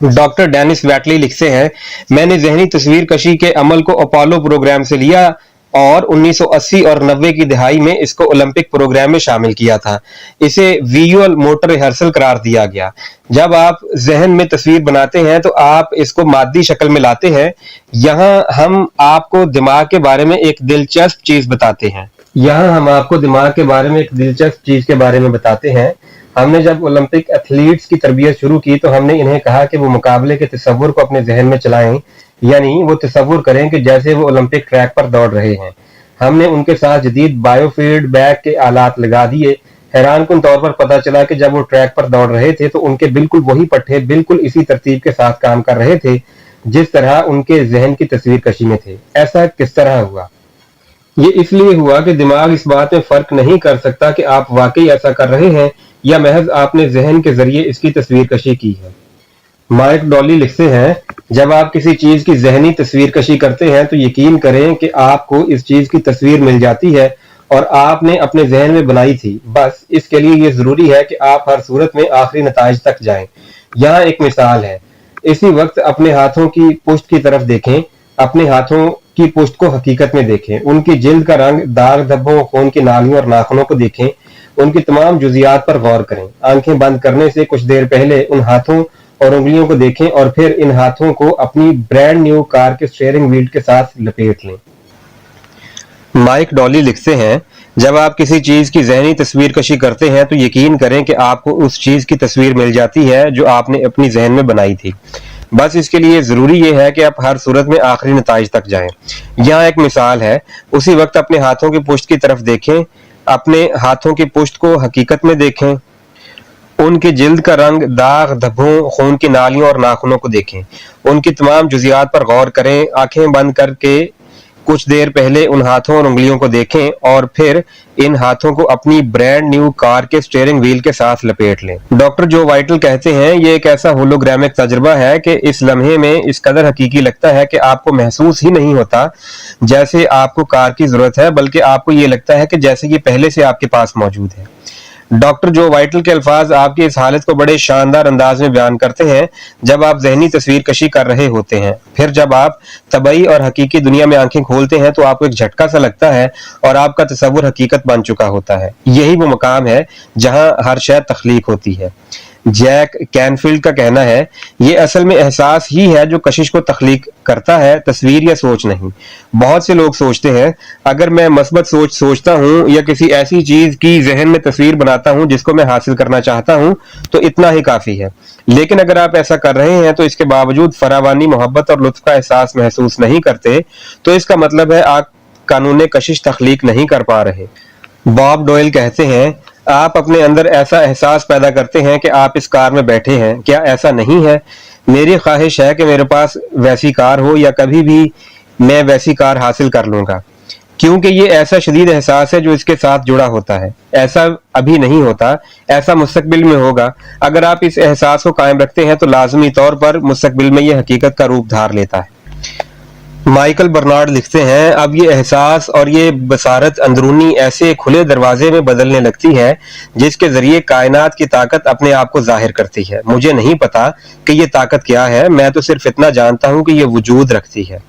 ڈاکٹر ڈینس ویٹلی لکھتے ہیں، میں نے ذہنی تصویر کشی کے عمل کو اپولو پروگرام سے لیا اور 1980 اور 90 کی دہائی میں اس کو اولمپک پروگرام میں شامل کیا تھا۔ اسے ویژول موٹر ریہرسل قرار دیا گیا۔ جب آپ ذہن میں تصویر بناتے ہیں تو آپ اس کو مادی شکل میں لاتے ہیں۔ یہاں ہم آپ کو دماغ کے بارے میں ایک دلچسپ چیز بتاتے ہیں۔ ہم نے جب اولمپک ایتھلیٹس کی تربیت شروع کی تو ہم نے انہیں کہا کہ وہ مقابلے کے تصور کو اپنے ذہن میں چلائیں، یعنی وہ تصور کریں کہ جیسے وہ اولمپک ٹریک پر دوڑ رہے ہیں۔ ہم نے ان کے ساتھ جدید بائیو فیڈ بیک کے آلات لگا دیے۔ حیران کن طور پر پتہ چلا کہ جب وہ ٹریک پر دوڑ رہے تھے تو ان کے بالکل وہی پٹھے بالکل اسی ترتیب کے ساتھ کام کر رہے تھے جس طرح ان کے ذہن کی تصویر کشی میں تھے۔ ایسا کس طرح ہوا؟ یہ اس لیے ہوا کہ دماغ اس بات میں فرق نہیں کر سکتا کہ آپ واقعی ایسا کر رہے ہیں یا محض آپ نے ذہن کے ذریعے اس کی تصویر کشی کی ہے۔ مائک ڈولی لکھتے ہیں، جب آپ کسی چیز کی ذہنی تصویر کشی کرتے ہیں تو یقین کریں کہ آپ کو اس چیز کی تصویر مل جاتی ہے اور آپ نے اپنے ذہن میں بنائی تھی، بس اس کے لیے یہ ضروری ہے کہ آپ ہر صورت میں آخری نتائج تک جائیں۔ یہاں ایک مثال ہے، اسی وقت اپنے ہاتھوں کی پشت کی طرف دیکھیں، اپنے ہاتھوں کی پشت کو حقیقت میں دیکھیں، ان کی جلد کا رنگ، داغ دھبوں، خون کی نالیوں اور ناخنوں کو دیکھیں، ان کی تمام جزیات پر غور کریں۔ آنکھیں بند کرنے سے کچھ دیر پہلے ان ہاتھوں اور انگلیوں کو دیکھیں اور پھر ان ہاتھوں کو اپنی برانڈ نیو کار کے سٹیئرنگ وہیل کے ساتھ لپیٹ لیں۔ مائک ڈولی لکھتے ہیں، جب آپ کسی چیز کی ذہنی تصویر کشی کرتے ہیں تو یقین کریں کہ آپ کو اس چیز کی تصویر مل جاتی ہے جو آپ نے اپنی ذہن میں بنائی تھی، بس اس کے لیے ضروری یہ ہے کہ آپ ہر صورت میں آخری نتائج تک جائیں۔ یہاں ایک مثال ہے، اسی وقت اپنے ہاتھوں کی پشت کی طرف دیکھیں، اپنے ہاتھوں کی پشت کو حقیقت میں دیکھیں، ان کی جلد کا رنگ، داغ دھبوں، خون کی نالیوں اور ناخنوں کو دیکھیں، ان کی تمام جزیات پر غور کریں، آنکھیں بند کر کے کچھ دیر پہلے ان ہاتھوں اور انگلیوں کو دیکھیں اور پھر ان ہاتھوں کو اپنی برانڈ نیو کار کے سٹیئرنگ وہیل کے ساتھ لپیٹ لیں۔ ڈاکٹر جو وائٹل کہتے ہیں، یہ ایک ایسا ہولوگرامک تجربہ ہے کہ اس لمحے میں اس قدر حقیقی لگتا ہے کہ آپ کو محسوس ہی نہیں ہوتا جیسے آپ کو کار کی ضرورت ہے، بلکہ آپ کو یہ لگتا ہے کہ جیسے یہ پہلے سے آپ کے پاس موجود ہے۔ डॉक्टर जो वाइटल के अल्फाज आपकी इस हालत को बड़े शानदार अंदाज में बयान करते हैं जब आप जहनी तस्वीर कशी कर रहे होते हैं। फिर जब आप तबई और हकीकी दुनिया में आंखें खोलते हैं तो आपको एक झटका सा लगता है और आपका तसव्वुर हकीकत बन चुका होता है। यही वो मकाम है जहां हर शय तख्लीक होती है। जैक कैनफील्ड का कहना है, ये असल में एहसास ही है जो कशिश को तख्लीक करता है, तस्वीर या सोच नहीं। बहुत से लोग सोचते हैं अगर मैं मस्बत सोच सोचता हूँ या किसी ऐसी चीज की जहन में तस्वीर बनाता हूँ जिसको मैं हासिल करना चाहता हूँ तो इतना ही काफी है। लेकिन अगर आप ऐसा कर रहे हैं तो इसके बावजूद फरावानी, मोहब्बत और लुत्फ का एहसास महसूस नहीं करते तो इसका मतलब है आप कानून कशिश तख्लीक नहीं कर पा रहे। बॉब डोयल कहते हैं, आप अपने अंदर ऐसा एहसास पैदा करते हैं कि आप इस कार में बैठे हैं। क्या ऐसा नहीं है? मेरी ख्वाहिश है कि मेरे पास वैसी कार हो या कभी भी मैं वैसी कार हासिल कर लूंगा, क्योंकि ये ऐसा शदीद एहसास है जो इसके साथ जुड़ा होता है। ऐसा अभी नहीं होता, ऐसा मुस्तकबिल में होगा। अगर आप इस एहसास को कायम रखते हैं तो लाजमी तौर पर मुस्तकबिल में ये हकीकत का रूप धार लेता है। माइकल बर्नार्ड लिखते हैं, अब ये एहसास और ये बसारत अंदरूनी ऐसे खुले दरवाजे में बदलने लगती है जिसके जरिए कायनात की ताकत अपने आप को जाहिर करती है। मुझे नहीं पता कि ये ताकत क्या है, मैं तो सिर्फ इतना जानता हूं कि ये वजूद रखती है।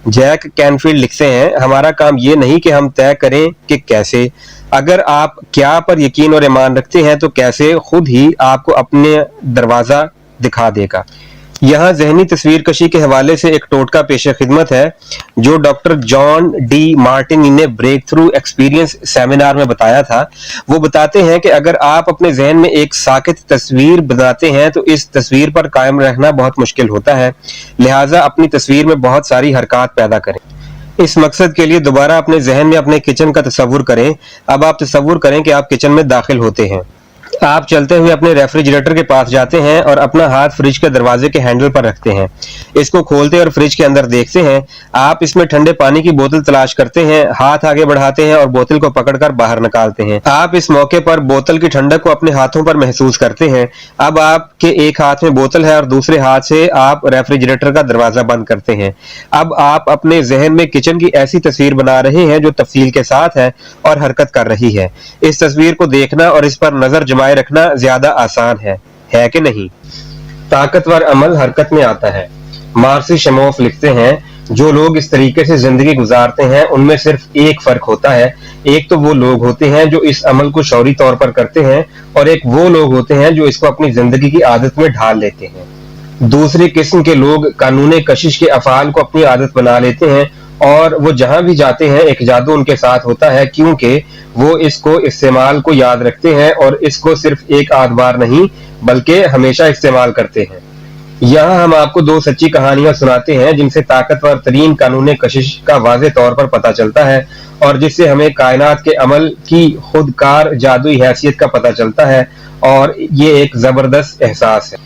जैक कैनफील्ड लिखते हैं, हमारा काम ये नहीं कि हम तय करें कि कैसे, अगर आप क्या पर यकीन और ईमान रखते हैं तो कैसे खुद ही आपको अपने दरवाजा दिखा देगा। यहाँ जहनी तस्वीर कशी के हवाले से एक टोटका पेश खिदमत है जो डॉक्टर जॉन डी मार्टिनी ने ब्रेक थ्रू एक्सपीरियंस सेमिनार में बताया था। वो बताते हैं कि अगर आप अपने जहन में एक साकित तस्वीर बनाते हैं तो इस तस्वीर पर कायम रहना बहुत मुश्किल होता है, लिहाजा अपनी तस्वीर में बहुत सारी हरकत पैदा करें। इस मकसद के लिए दोबारा अपने जहन में अपने किचन का तस्वुर करें। अब आप तस्वुर करें कि आप किचन में दाखिल होते हैं। आप चलते हुए अपने रेफ्रिजरेटर के पास जाते हैं और अपना हाथ फ्रिज के दरवाजे के हैंडल पर रखते हैं। इसको खोलते और फ्रिज के अंदर देखते हैं। आप इसमें ठंडे पानी की बोतल तलाश करते हैं, हाथ आगे बढ़ाते हैं और बोतल को पकड़कर बाहर निकालते हैं। आप इस मौके पर बोतल की ठंडक को अपने हाथों पर महसूस करते हैं। अब आपके एक हाथ में बोतल है और दूसरे हाथ से आप रेफ्रिजरेटर का दरवाजा बंद करते हैं। अब आप अपने जहन में किचन की ऐसी तस्वीर बना रहे हैं जो तफसील के साथ है और हरकत कर रही है। इस तस्वीर को देखना और इस पर नजर जमाए रखना ज्यादा आसान है कि नहीं? ताकतवर अमल हरकत में आता है। मार्सी शमोफ लिखते हैं, जो लोग इस तरीके से जिंदगी गुजारते हैं उनमें सिर्फ एक फर्क होता है। एक तो वो लोग होते हैं जो इस अमल को शौरी तौर पर करते हैं और एक वो लोग होते हैं जो इसको अपनी जिंदगी की आदत में ढाल लेते हैं। दूसरी किस्म के लोग कानून कशिश के अफआल को अपनी आदत बना लेते हैं और वो जहां भी जाते हैं एक जादू उनके साथ होता है, क्योंकि वो इसको इस्तेमाल को याद रखते हैं और इसको सिर्फ एक आध बार नहीं बल्कि हमेशा इस्तेमाल करते हैं। यहाँ हम आपको दो सच्ची कहानियां सुनाते हैं जिनसे ताकतवर तरीन कानून कशिश का वाज़े तौर पर पता चलता है और जिससे हमें कायनात के अमल की खुदकार जादुई हैसियत का पता चलता है और ये एक जबरदस्त एहसास है।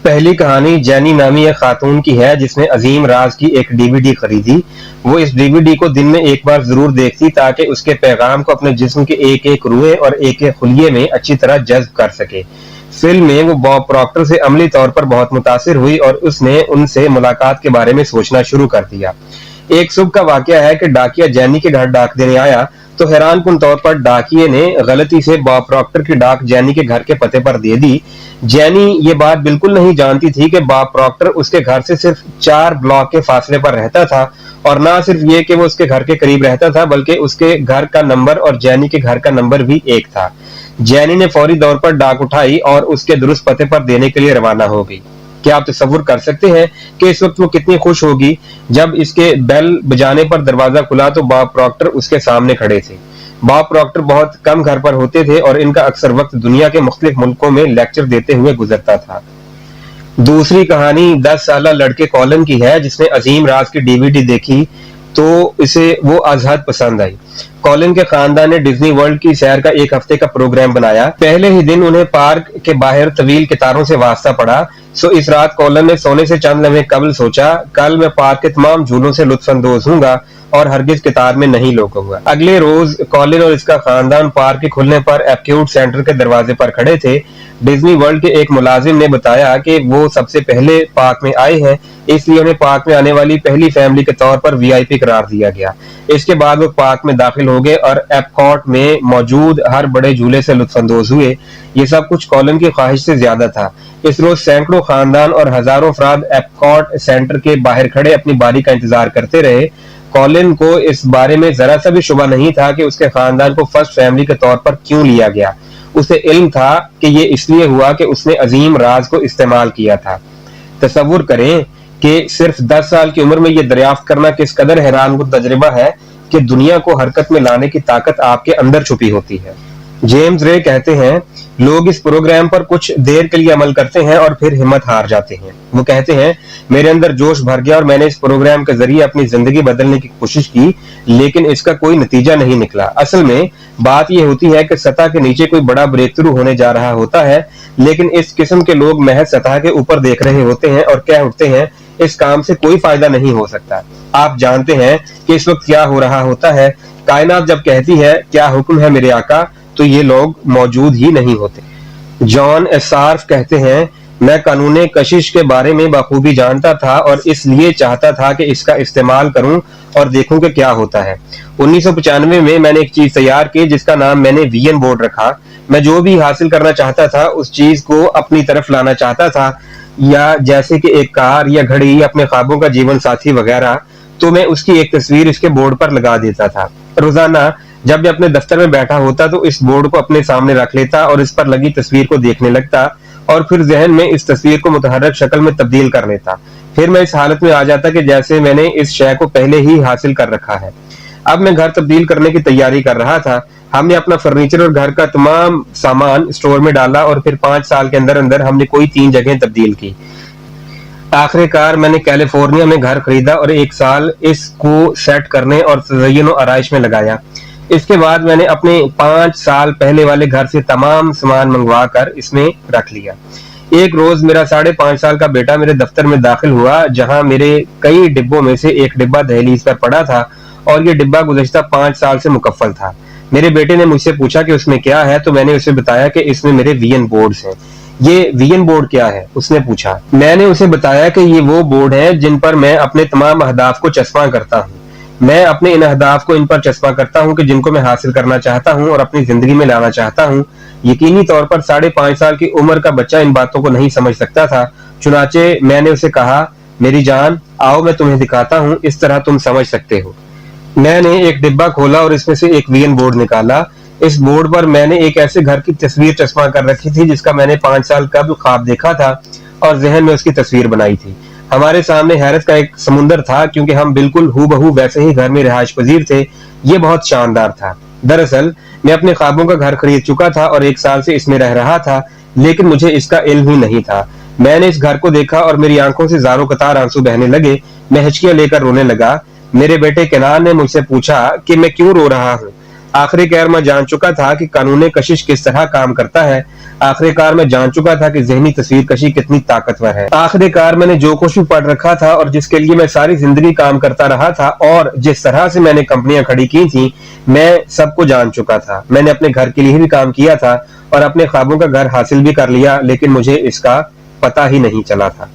पहली कहानी जैनी नामी एक खातून की है जिसने अजीम राज की एक डीवीडी खरीदी। वो इस डीवीडी को दिन में एक बार जरूर देखती ताकि उसके पैगाम को अपने जिस्म के एक एक रूए और एक एक खुलिये में अच्छी तरह जज्ब कर सके। फिल्म में वो बॉब प्रॉक्टर से अमली तौर पर बहुत मुतासिर हुई और उसने उनसे मुलाकात के बारे में सोचना शुरू कर दिया। एक सुबह का वाकया है कि डाकिया जैनी के घर डाक देने आया तो हैरानकुन तौर पर डाकिये ने गलती से बॉब प्रॉक्टर की डाक जैनी के घर के पते पर दे दी। जैनी ये बात बिल्कुल नहीं जानती थी कि बॉब प्रॉक्टर उसके घर से सिर्फ 4 ब्लॉक के फासले पर रहता था और ना सिर्फ ये कि वो उसके घर के करीब रहता था बल्कि उसके घर का नंबर और जैनी के घर का नंबर भी एक था। जैनी ने फौरी तौर पर डाक उठाई और उसके दुरुस्त पते पर देने के लिए रवाना हो गई। क्या आप तसव्वुर कर सकते हैं कि इस वक्त वो कितनी खुश होगी? जब इसके बेल बजाने पर दरवाजा खुला तो बॉब प्रॉक्टर उसके सामने खड़े थे। बॉब प्रॉक्टर बहुत कम घर पर होते थे और इनका अक्सर वक्त दुनिया के मुख्तलिफ मुल्कों में लेक्चर देते हुए गुजरता था। दूसरी कहानी 10 साल लड़के कॉलिन की है जिसने अजीम राज की डीवीडी देखी तो इसे वो अजहद पसंद आई। कॉलिन के खानदान ने डिज्नी वर्ल्ड की सैर का एक हफ्ते का प्रोग्राम बनाया। पहले ही दिन उन्हें पार्क के बाहर तवील कितारों से वास्ता पड़ा। सो इस रात कॉलिन ने सोने से चंद लम्हे कबल सोचा, कल मैं पार्क के तमाम झूलों से लुत्फानंदोज हूंगा और हरगिज किताब में नहीं लौटूंगा। अगले रोज कॉलिन और इसका खानदान पार्क के खुलने पर एप्क्यूट सेंटर के दरवाजे पर खड़े थे। डिज्नी वर्ल्ड के एक मुलाजिम ने बताया कि वो सबसे पहले पार्क में आए हैं, इसलिए उन्हें पार्क में आने वाली पहली फैमिली के तौर पर वीआईपी करार दिया गया। इसके बाद वो पार्क में दाखिल हो गए और एपकॉट में मौजूद हर बड़े झूले से लुत्फानंदोज हुए। ये सब कुछ कॉलिन की ख्वाहिश से ज्यादा था। इस रोज सैकड़ों खानदान और हजारों अफराद एपकॉट सेंटर के बाहर खड़े अपनी बारी का इंतजार करते रहे। कॉलिन को इस बारे में जरा सा भी शुबा नहीं था कि उसके खानदान को फर्स्ट फैमिली के तौर पर क्यों लिया गया। उसे इल्म था कि ये इसलिए हुआ कि उसने अजीम राज को इस्तेमाल किया था। तसव्वुर करें कि सिर्फ 10 साल की उम्र में यह दरियाफ्त करना किस कदर हैरानकुन तजुर्बा है कि दुनिया को हरकत में लाने की ताकत आपके अंदर छुपी होती है। जेम्स रे कहते हैं, लोग इस प्रोग्राम पर कुछ देर के लिए अमल करते हैं और फिर हिम्मत हार जाते हैं। वो कहते हैं, मेरे अंदर जोश भर गया और मैंने इस प्रोग्राम के जरिए अपनी जिंदगी बदलने की कोशिश की, लेकिन इसका कोई नतीजा नहीं निकला। असल में बात यह होती है कि सतह के नीचे कोई बड़ा ब्रेक थ्रू होने जा रहा होता है, लेकिन इस किस्म के लोग महज सतह के ऊपर देख रहे होते हैं और कह उठते हैं, इस काम से कोई फायदा नहीं हो सकता। आप जानते हैं कि इस वक्त क्या हो रहा होता है। कायनात जब कहती है क्या हुक्म है मेरे आका, तो ये लोग मौजूद ही नहीं होते। जॉन एसार्फ कहते हैं, मैं कानून कशिश के बारे में बखूबी जानता था और इसलिए चाहता था कि इसका इस्तेमाल करूं और देखूं कि क्या होता है। 1995 में मैंने एक चीज तैयार की जिसका नाम मैंने वीएन बोर्ड रखा। मैं जो भी हासिल करना चाहता था उस चीज को अपनी तरफ लाना चाहता था, या जैसे कि एक कार या घड़ी, अपने ख्वाबों का जीवन साथी वगैरह, तो मैं उसकी एक तस्वीर इसके बोर्ड पर लगा देता था। रोजाना जब मैं अपने दफ्तर में बैठा होता तो इस बोर्ड को अपने सामने रख लेता और इस पर लगी तस्वीर को देखने लगता और फिर जहन में इस तस्वीर को मुतहर्रिक शक्ल में तब्दील कर लेता। फिर मैं इस हालत में आ जाता कि जैसे मैंने इस शय को पहले ही हासिल कर रखा है। अब मैं घर तब्दील करने की तैयारी कर रहा था। हमने अपना फर्नीचर और घर का तमाम सामान स्टोर में डाला और फिर 5 साल के अंदर अंदर हमने कोई 3 जगह तब्दील की। आखिरकार मैंने कैलिफोर्निया में घर खरीदा और 1 साल इसको सेट करने और तज़य्युन और आराइश में लगाया। इसके बाद मैंने अपने 5 साल पहले वाले घर से तमाम सामान मंगवा कर इसमें रख लिया। एक रोज मेरा 5.5 साल का बेटा मेरे दफ्तर में दाखिल हुआ, जहां मेरे कई डिब्बों में से एक डिब्बा दहलीज पर पड़ा था और ये डिब्बा गुज़श्ता 5 साल से मुकफ्फल था। मेरे बेटे ने मुझसे पूछा कि उसमें क्या है, तो मैंने उसे बताया कि इसमें मेरे वीएन बोर्ड्स हैं। ये वीएन बोर्ड क्या है, उसने पूछा। मैंने उसे बताया कि ये वो बोर्ड हैं जिन पर मैं अपने तमाम अहदाफ को चस्पा करता हूँ। मैं अपने इन अहदाफ को इन पर चस्पा करता हूँ कि जिनको मैं हासिल करना चाहता हूँ और अपनी जिंदगी में लाना चाहता हूँ। यकीनी तौर पर 5.5 साल की उम्र का बच्चा इन बातों को नहीं समझ सकता था। चुनाचे मैंने उसे कहा, मेरी जान, आओ मैं तुम्हें दिखाता हूँ, इस तरह तुम समझ सकते हो। मैंने एक डिब्बा खोला और इसमें से एक वीएन बोर्ड निकाला। इस बोर्ड पर मैंने एक ऐसे घर की तस्वीर चस्पा कर रखी थी जिसका मैंने 5 साल कबल ख्वाब देखा था और जहन में उसकी तस्वीर बनाई थी। हमारे सामने हैरत का एक समुंदर था क्योंकि हम बिल्कुल हूबहू वैसे ही घर में रिहाइश पजीर थे। ये बहुत शानदार था। दरअसल मैं अपने ख्वाबों का घर खरीद चुका था और 1 साल से इसमें रह रहा था, लेकिन मुझे इसका इल्म ही नहीं था। मैंने इस घर को देखा और मेरी आंखों से ज़ारो कतार आंसू बहने लगे। मैं हिचकियां लेकर रोने लगा। मेरे बेटे केनान ने मुझसे पूछा कि मैं क्यों रो रहा हूँ। आखिरकार मैं जान चुका था कि कानून कशिश किस तरह काम करता है। आखिरकार मैं जान चुका था कि जहनी तस्वीर कशी कितनी ताकतवर है। आखिरकार मैंने जो कुछ भी पढ़ रखा था और जिसके लिए मैं सारी जिंदगी काम करता रहा था और जिस तरह से मैंने कंपनियां खड़ी की थी, मैं सबको जान चुका था। मैंने अपने घर के लिए भी काम किया था और अपने ख्वाबों का घर हासिल भी कर लिया, लेकिन मुझे इसका पता ही नहीं चला था।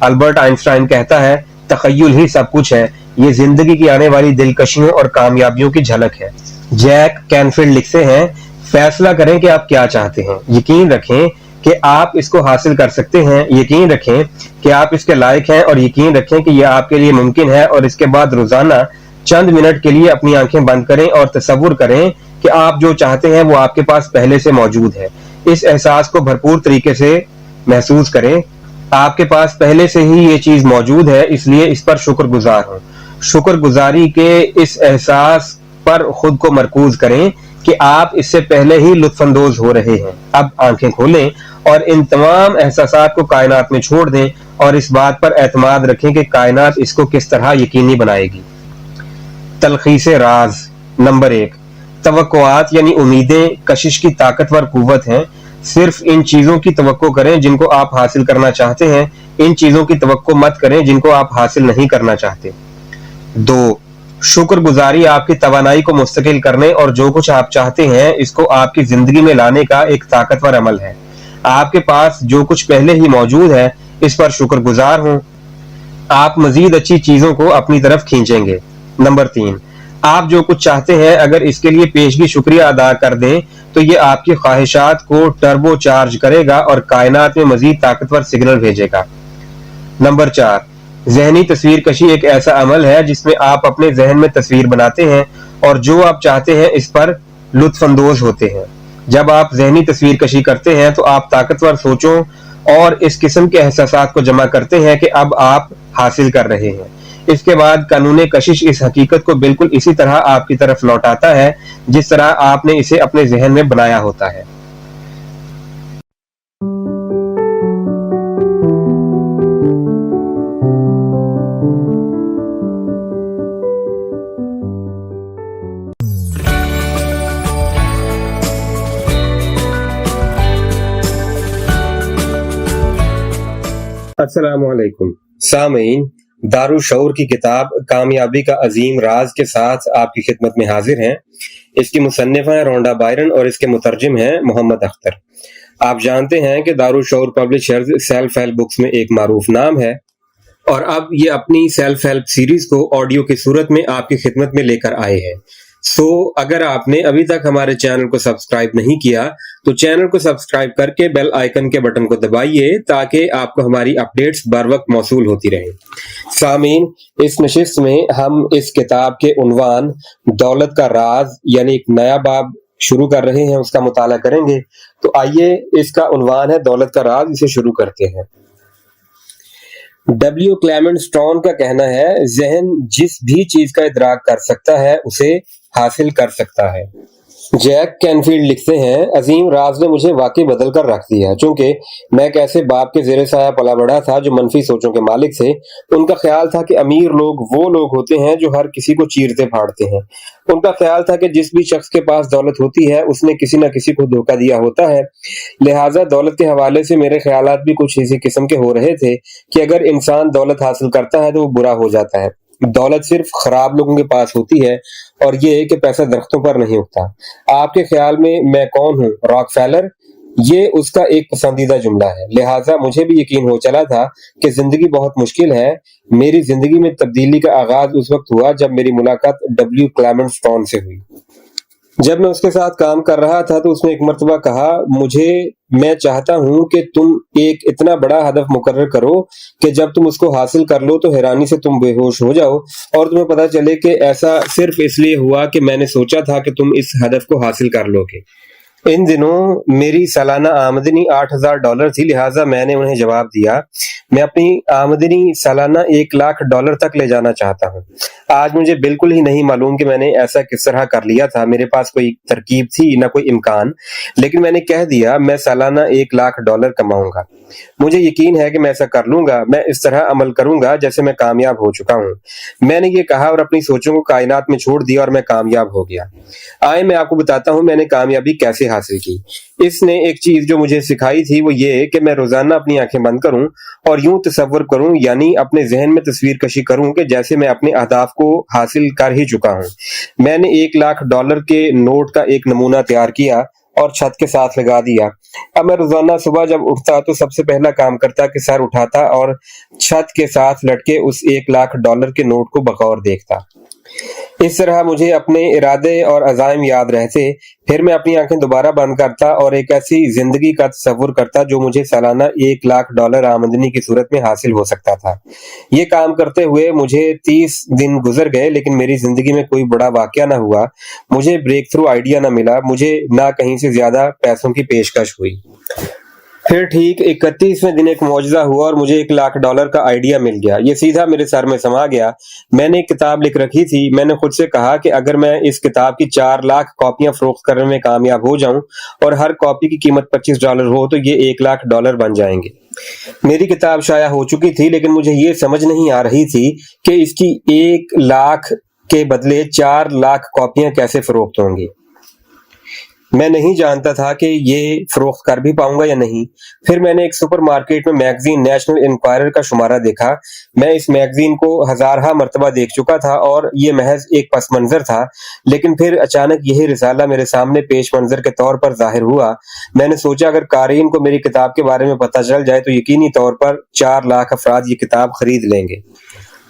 अल्बर्ट आइंस्टाइन कहता है, तखय्युल ही सब कुछ है। ये जिंदगी की आने वाली दिलकशियों और कामयाबियों की झलक है। जैक कैनफील्ड लिखते हैं, फैसला करें कि आप क्या चाहते हैं। यकीन रखें कि आप इसको हासिल कर सकते हैं। यकीन रखें कि आप इसके लायक हैं और यकीन रखें कि यह आपके लिए मुमकिन है। और इसके बाद रोजाना चंद मिनट के लिए अपनी आंखें बंद करें और तसव्वुर करें कि आप जो चाहते हैं वो आपके पास पहले से मौजूद है। इस एहसास को भरपूर तरीके से महसूस करें। आपके पास पहले से ही ये चीज मौजूद है, इसलिए इस पर शुक्रगुजार हों। शुक्रगुजारी के इस एहसास पर खुद को मरकूज करें कि आप इससे पहले ही लुत्फानंदोज हो रहे हैं। अब आंखें खोलें और इन तमाम एहसासात को कायनात में छोड़ दें और इस बात पर एतमाद रखें कि कायनात इसको किस तरह यकीनी बनाएगी। तलखीसे राज नंबर 1, तवक्कुआत यानी उम्मीदें कशिश की ताकतवर कुव्वत हैं। सिर्फ इन चीजों की तवक्को करें जिनको आप हासिल करना चाहते हैं। इन चीजों की तवक्को मत करें जिनको आप हासिल नहीं करना चाहते। 2, शुक्रगुजारी आपकी तवानाई को मुस्तकिल करने और जो कुछ आप चाहते हैं इसको आपकी जिंदगी में लाने का एक ताकतवर अमल है। आपके पास जो कुछ पहले ही मौजूद है इस पर शुक्रगुजार हों। आप मजीद अच्छी चीजों को अपनी तरफ खींचेंगे। नंबर 3, آپ جو کچھ چاہتے ہیں اگر اس کے لیے پیشگی شکریہ ادا کر دیں تو یہ آپ کی خواہشات کو ٹربو چارج کرے گا اور کائنات میں مزید طاقتور سگنل بھیجے گا۔ نمبر 4، ذہنی تصویر کشی ایک ایسا عمل ہے جس میں آپ اپنے ذہن میں تصویر بناتے ہیں اور جو آپ چاہتے ہیں اس پر لطف اندوز ہوتے ہیں۔ جب آپ ذہنی تصویر کشی کرتے ہیں تو آپ طاقتور سوچوں اور اس قسم کے احساسات کو جمع کرتے ہیں کہ اب آپ حاصل کر رہے ہیں۔ اس کے بعد قانون کشش اس حقیقت کو بالکل اسی طرح آپ کی طرف لوٹاتا ہے جس طرح آپ نے اسے اپنے ذہن میں بنایا ہوتا ہے۔ السلام علیکم سامعین، دارالشعور کی کتاب کامیابی کا عظیم راز کے ساتھ آپ کی خدمت میں حاضر ہیں۔ اس کی مصنفہ ہیں رونڈا بائرن اور اس کے مترجم ہیں محمد اختر۔ آپ جانتے ہیں کہ دارالشعور پبلشرز سیلف ہیلپ بکس میں ایک معروف نام ہے اور اب یہ اپنی سیلف ہیلپ سیریز کو آڈیو کی صورت میں آپ کی خدمت میں لے کر آئے ہیں۔ اگر آپ نے ابھی تک ہمارے چینل کو سبسکرائب نہیں کیا تو چینل کو سبسکرائب کر کے بیل آئیکن کے بٹن کو دبائیے تاکہ آپ کو ہماری اپڈیٹس بر وقت موصول ہوتی رہیں۔ سامعین، اس نشست میں ہم اس کتاب کے عنوان دولت کا راز یعنی ایک نیا باب شروع کر رہے ہیں، اس کا مطالعہ کریں گے۔ تو آئیے، اس کا عنوان ہے دولت کا راز، اسے شروع کرتے ہیں۔ ڈبلیو کلیمنٹ اسٹون کا کہنا ہے، ذہن جس بھی چیز کا ادراک کر سکتا ہے اسے حاصل کر سکتا ہے۔ جیک کینفیلڈ لکھتے ہیں، عظیم راز نے مجھے واقعی بدل کر رکھ دیا، چونکہ میں ایک ایسے باپ کے زیر سایہ پلا بڑا تھا جو منفی سوچوں کے مالک تھے۔ ان کا خیال تھا کہ امیر لوگ وہ لوگ ہوتے ہیں جو ہر کسی کو چیرتے پھاڑتے ہیں۔ ان کا خیال تھا کہ جس بھی شخص کے پاس دولت ہوتی ہے اس نے کسی نہ کسی کو دھوکہ دیا ہوتا ہے۔ لہٰذا دولت کے حوالے سے میرے خیالات بھی کچھ اسی قسم کے ہو رہے تھے کہ اگر انسان دولت حاصل کرتا ہے تو وہ برا ہو جاتا ہے۔ دولت صرف خراب لوگوں کے پاس ہوتی ہے، اور یہ کہ پیسہ درختوں پر نہیں اگتا۔ آپ کے خیال میں کون ہوں؟ راک فیلر؟ یہ اس کا ایک پسندیدہ جملہ ہے۔ لہٰذا مجھے بھی یقین ہو چلا تھا کہ زندگی بہت مشکل ہے۔ میری زندگی میں تبدیلی کا آغاز اس وقت ہوا جب میری ملاقات ڈبلیو کلیمنٹ اسٹون سے ہوئی۔ جب میں اس کے ساتھ کام کر رہا تھا تو اس نے ایک مرتبہ کہا، میں چاہتا ہوں کہ تم ایک اتنا بڑا ہدف مقرر کرو کہ جب تم اس کو حاصل کر لو تو حیرانی سے تم بے ہوش ہو جاؤ اور تمہیں پتہ چلے کہ ایسا صرف اس لیے ہوا کہ میں نے سوچا تھا کہ تم اس ہدف کو حاصل کر لو گے۔ ان دنوں میری سالانہ آمدنی $8,000 تھی، لہٰذا میں نے انہیں جواب دیا، میں اپنی آمدنی سالانہ $1,00,000 تک لے جانا چاہتا ہوں۔ آج مجھے بالکل ہی نہیں معلوم کہ میں نے ایسا کس طرح کر لیا تھا۔ میرے پاس کوئی ترکیب تھی نہ کوئی امکان، لیکن میں نے کہہ دیا میں سالانہ $1,00,000 کماؤں گا۔ مجھے یقین ہے کہ میں ایسا کر لوں گا۔ میں اس طرح عمل کروں گا جیسے میں کامیاب ہو چکا ہوں۔ میں نے یہ کہا اور اپنی سوچوں کو کائنات میں چھوڑ دیا اور میں کامیاب ہو گیا۔ آئے میں آپ کو بتاتا ہوں میں نے کامیابی کیسے حاصل کی۔ اس نے ایک چیز جو مجھے سکھائی تھی وہ یہ کہ میں روزانہ اپنی آنکھیں بند کروں اور یوں تصور کروں، یعنی اپنے ذہن میں تصویر کشی کروں کہ جیسے میں اپنے اہداف کو حاصل کر ہی چکا ہوں۔ میں نے $1,00,000 کے نوٹ کا ایک نمونہ تیار کیا اور چھت کے ساتھ لگا دیا۔ اب میں روزانہ صبح جب اٹھتا تو سب سے پہلا کام کرتا کہ سر اٹھاتا اور چھت کے ساتھ لٹکے اس $1,00,000 کے نوٹ کو بغور دیکھتا۔ اس طرح مجھے اپنے ارادے اور عزائم یاد رہتے۔ پھر میں اپنی آنکھیں دوبارہ بند کرتا اور ایک ایسی زندگی کا تصور کرتا جو مجھے سالانہ $1,00,000 آمدنی کی صورت میں حاصل ہو سکتا تھا۔ یہ کام کرتے ہوئے مجھے 30 دن گزر گئے، لیکن میری زندگی میں کوئی بڑا واقعہ نہ ہوا۔ مجھے بریک تھرو آئیڈیا نہ ملا، مجھے نہ کہیں سے زیادہ پیسوں کی پیشکش ہوئی۔ پھر ٹھیک 31ویں دن ایک معجزہ ہوا اور مجھے $1,00,000 کا آئیڈیا مل گیا۔ یہ سیدھا میرے سر میں سما گیا۔ میں نے ایک کتاب لکھ رکھی تھی۔ میں نے خود سے کہا کہ اگر میں اس کتاب کی 4 لاکھ کاپیاں فروخت کرنے میں کامیاب ہو جاؤں اور ہر کاپی کی قیمت $25 ہو تو یہ $1,00,000 بن جائیں گے۔ میری کتاب شائع ہو چکی تھی، لیکن مجھے یہ سمجھ نہیں آ رہی تھی کہ اس کی 1,00,000 کے بدلے 4 لاکھ کاپیاں کیسے فروخت ہوں گی۔ میں نہیں جانتا تھا کہ یہ فروخت کر بھی پاؤں گا یا نہیں۔ پھر میں نے ایک سپر مارکیٹ میں میگزین نیشنل انکوائرر کا شمارہ دیکھا۔ میں اس میگزین کو ہزارہا مرتبہ دیکھ چکا تھا اور یہ محض ایک پس منظر تھا، لیکن پھر اچانک یہی رسالہ میرے سامنے پیش منظر کے طور پر ظاہر ہوا۔ میں نے سوچا اگر قارئین کو میری کتاب کے بارے میں پتہ چل جائے تو یقینی طور پر 4 لاکھ افراد یہ کتاب خرید لیں گے۔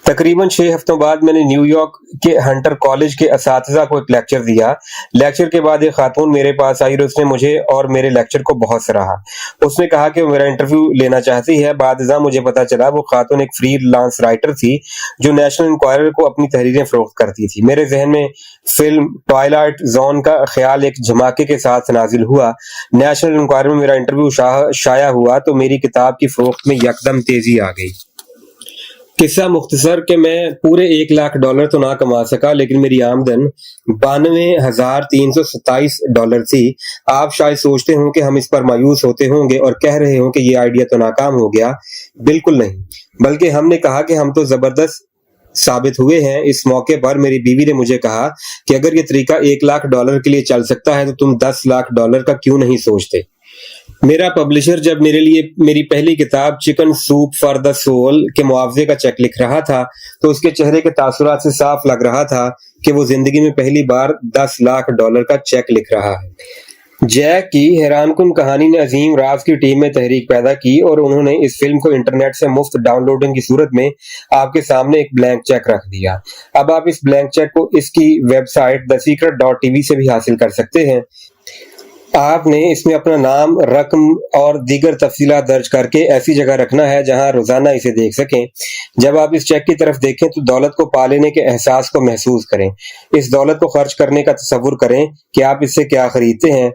تقریباً 6 ہفتوں بعد میں نے نیو یارک کے ہنٹر کالج کے اساتذہ کو ایک لیکچر دیا۔ لیکچر کے بعد ایک خاتون میرے پاس آئی اور اس نے مجھے اور میرے لیکچر کو بہت سراہا۔ اس نے کہا کہ وہ میرا انٹرویو لینا چاہتی ہے۔ بعد ازاں مجھے پتا چلا وہ خاتون ایک فری لانس رائٹر تھی جو نیشنل انکوائرر کو اپنی تحریریں فروخت کرتی تھی۔ میرے ذہن میں فلم ٹوائلائٹ زون کا خیال ایک دھماکے کے ساتھ نازل ہوا۔ نیشنل انکوائرر میں میرا انٹرویو شائع ہوا تو میری کتاب کی فروخت میں یکدم تیزی آ گئی۔ قصہ مختصر کہ میں پورے $1,00,000 تو نہ کما سکا، لیکن میری آمدن $92,327 تھی۔ آپ شاید سوچتے ہوں کہ ہم اس پر مایوس ہوتے ہوں گے اور کہہ رہے ہوں کہ یہ آئیڈیا تو ناکام ہو گیا۔ بالکل نہیں، بلکہ ہم نے کہا کہ ہم تو زبردست ثابت ہوئے ہیں۔ اس موقع پر میری بیوی نے مجھے کہا کہ اگر یہ طریقہ $1,00,000 کے لیے چل سکتا ہے تو تم $10,00,000 کا کیوں نہیں سوچتے؟ میرا پبلشر جب میرے لیے میری پہلی کتاب chicken soup for the soul کے معاوضے کا چیک لکھ رہا تھا تو اس کے چہرے کے تاثرات سے صاف لگ رہا تھا کہ وہ زندگی میں پہلی بار $10,00,000 کا چیک لکھ رہا ہے۔ جیک کی حیران کن کہانی نے عظیم راز کی ٹیم میں تحریک پیدا کی اور انہوں نے اس فلم کو انٹرنیٹ سے مفت ڈاؤن لوڈنگ کی صورت میں آپ کے سامنے ایک بلینک چیک رکھ دیا۔ اب آپ اس بلینک چیک کو اس کی ویب سائٹ thesecret.tv سے بھی حاصل کر سکتے ہیں۔ آپ نے اس میں اپنا نام، رقم اور دیگر تفصیلات درج کر کے ایسی جگہ رکھنا ہے جہاں روزانہ اسے دیکھ سکیں۔ جب آپ اس چیک کی طرف دیکھیں تو دولت کو پا لینے کے احساس کو محسوس کریں۔ اس دولت کو خرچ کرنے کا تصور کریں کہ آپ اس سے کیا خریدتے ہیں،